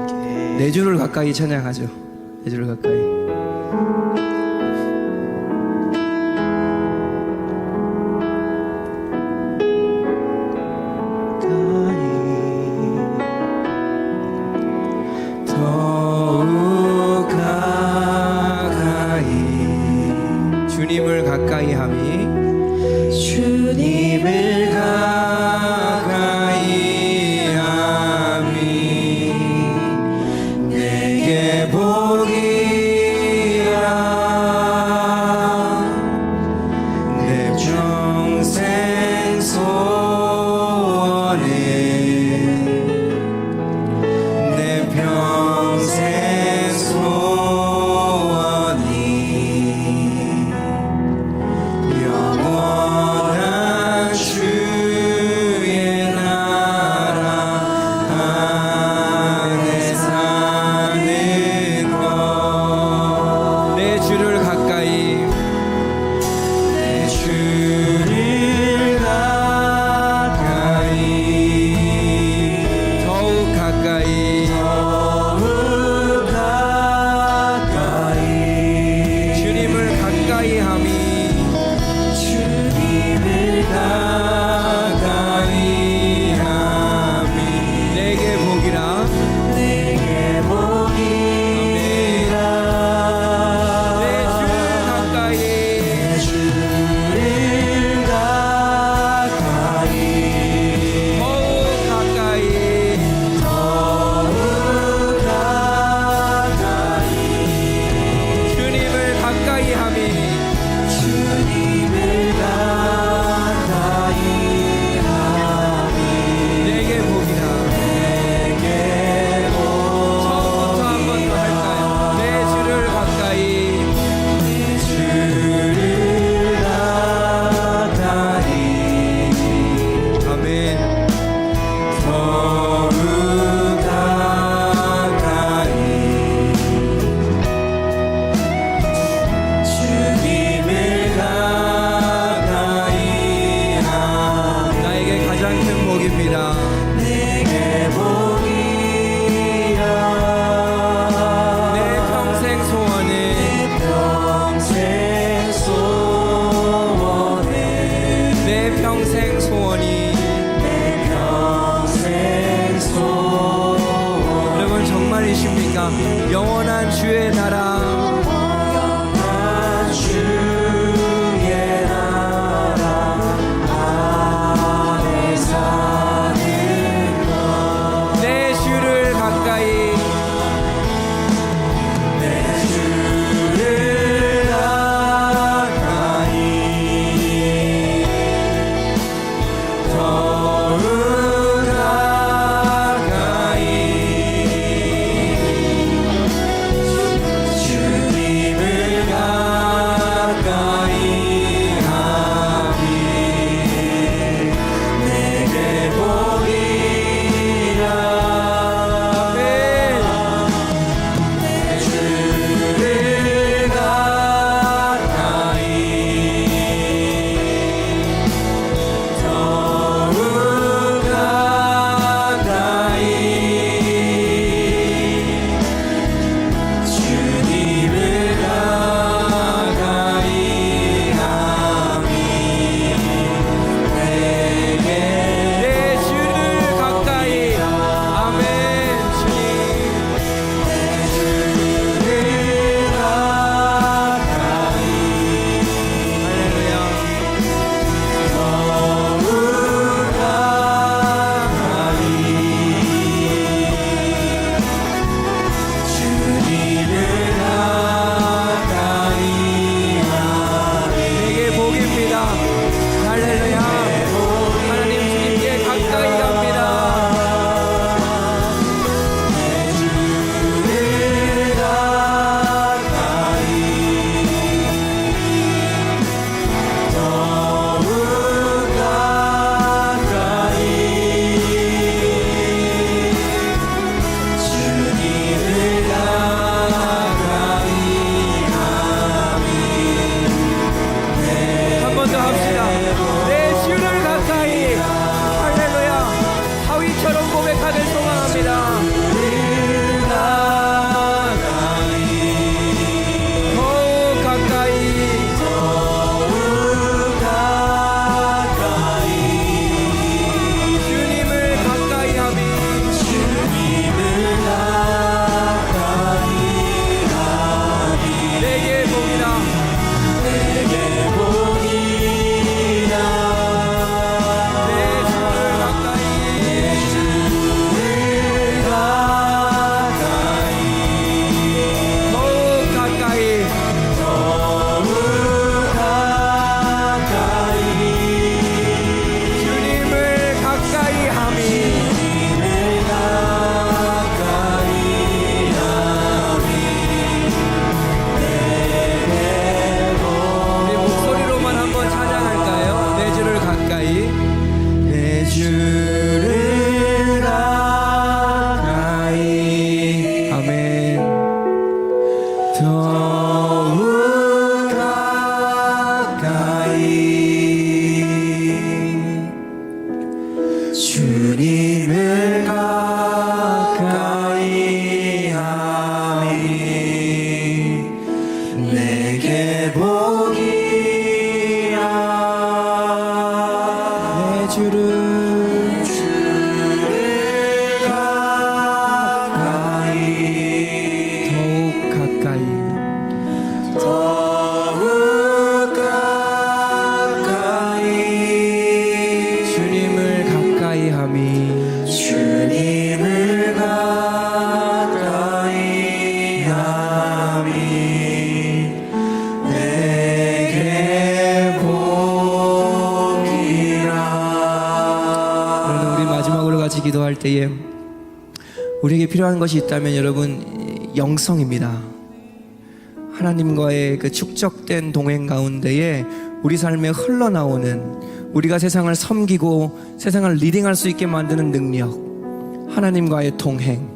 내 주를 가까이 찬양하죠. 내 주를 가까이. 더욱 가까이 주님을 가까이 함이 주님을 가까이 함이 내게 복이라 내 평생 소원에 내 평생 소원이 영원한 주의 나라 안에 사는 것 내 주를 가까이 내 주를 가까이 더욱 가까이 더욱 가까이 주님을 가까이 함이 주님을 가까이 함이 내게 복이라 내게 복이라 내 주를 가까이 내 주를 가까이 더욱 가까이 더욱 가까이 주님을 가까이 함이 주님을 가까이 함이 내게 복이라 내게 처음부터 한 번 더 할까요? 내 주를 가까이 주를 가까이 아멘. 더욱 가까이 주님을 가까이 함 나에게 가장 큰 복입니다. 내게 복이라 내 평생 소원에 평생 소원에 내 평생 소원이 내 평생 소원 여러분 정말이십니까? 영원한 주의 나라 영원한 주의 나라 안에 사는 내 주를 가까이 내 주를 가까이 더욱 가까이 주님을 가까이 함이 내게 복이라 아멘. 내 주를 가까이 더욱 가까이 주님을 가까이 함이 내게 내 주를 가까이 아멘. 주님 주를 가까이 할렐루야. 더욱 가까이 주님을 가까이 함이 내게 복입니다. 할렐루야. 하나님 주님께 가까이 갑니다. 주를 가까이 더욱 가까이 주님을 가까이 함이 한 번 더 합시다. 내 주를 가까이 할렐루야. 하위처럼 고백하길 소망합니다. 때에 우리에게 필요한 것이 있다면 여러분, 영성입니다. 하나님과의 그 축적된 동행 가운데에 우리 삶에 흘러나오는, 우리가 세상을 섬기고 세상을 리딩할 수 있게 만드는 능력, 하나님과의 동행.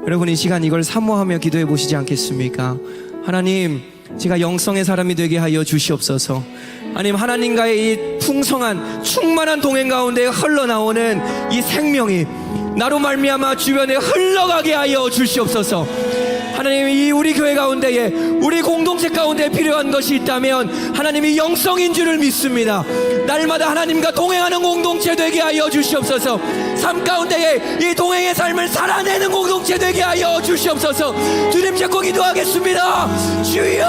여러분, 이 시간 이걸 사모하며 기도해 보시지 않겠습니까? 하나님, 제가 영성의 사람이 되게 하여 주시옵소서. 하나님, 하나님과의 이 풍성한 충만한 동행 가운데 흘러나오는 이 생명이 나로 말미암아 주변에 흘러가게 하여 주시옵소서. 하나님, 이 우리 교회 가운데에, 우리 공동체 가운데 필요한 것이 있다면 하나님이 영성인 줄을 믿습니다. 날마다 하나님과 동행하는 공동체 되게 하여 주시옵소서. 삶 가운데에 이 동행의 삶을 살아내는 공동체 되게 하여 주시옵소서. 주님 잡고 기도하겠습니다. 주여,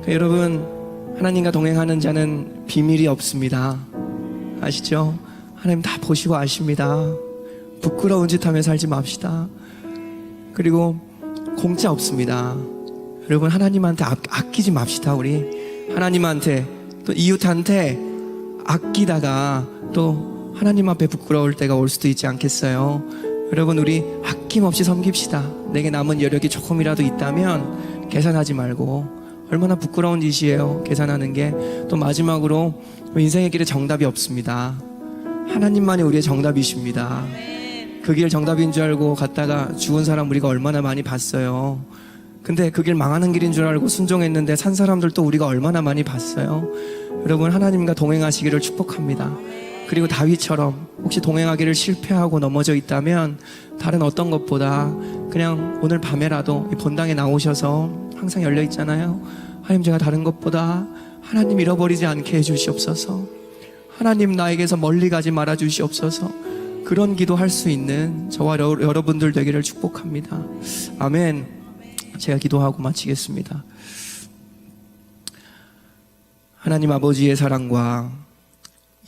여러분, 하나님과 동행하는 자는 비밀이 없습니다. 아시죠? 하나님 다 보시고 아십니다. 부끄러운 짓 하며 살지 맙시다. 그리고 공짜 없습니다. 여러분, 하나님한테 아끼지 맙시다. 우리 하나님한테 또 이웃한테 아끼다가 또 하나님 앞에 부끄러울 때가 올 수도 있지 않겠어요? 여러분, 우리 아낌없이 섬깁시다. 내게 남은 여력이 조금이라도 있다면 계산하지 말고. 얼마나 부끄러운 짓이에요, 계산하는 게. 또 마지막으로, 인생의 길에 정답이 없습니다. 하나님만이 우리의 정답이십니다. 그 길 정답인 줄 알고 갔다가 죽은 사람 우리가 얼마나 많이 봤어요. 근데 그 길 망하는 길인 줄 알고 순종했는데 산 사람들도 우리가 얼마나 많이 봤어요. 여러분, 하나님과 동행하시기를 축복합니다. 그리고 다윗처럼 혹시 동행하기를 실패하고 넘어져 있다면 다른 어떤 것보다 그냥 오늘 밤에라도 이 본당에 나오셔서, 항상 열려 있잖아요. 하나님, 제가 다른 것보다 하나님 잃어버리지 않게 해주시옵소서. 하나님, 나에게서 멀리 가지 말아 주시옵소서. 그런 기도할 수 있는 저와 여러분들 되기를 축복합니다. 아멘. 제가 기도하고 마치겠습니다. 하나님 아버지의 사랑과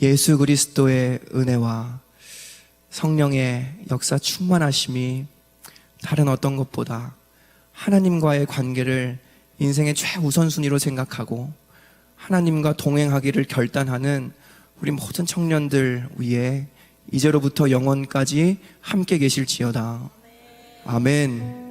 예수 그리스도의 은혜와 성령의 역사 충만하심이 다른 어떤 것보다 하나님과의 관계를 인생의 최우선순위로 생각하고 하나님과 동행하기를 결단하는 우리 모든 청년들 위에 이제로부터 영원까지 함께 계실지어다. 아멘.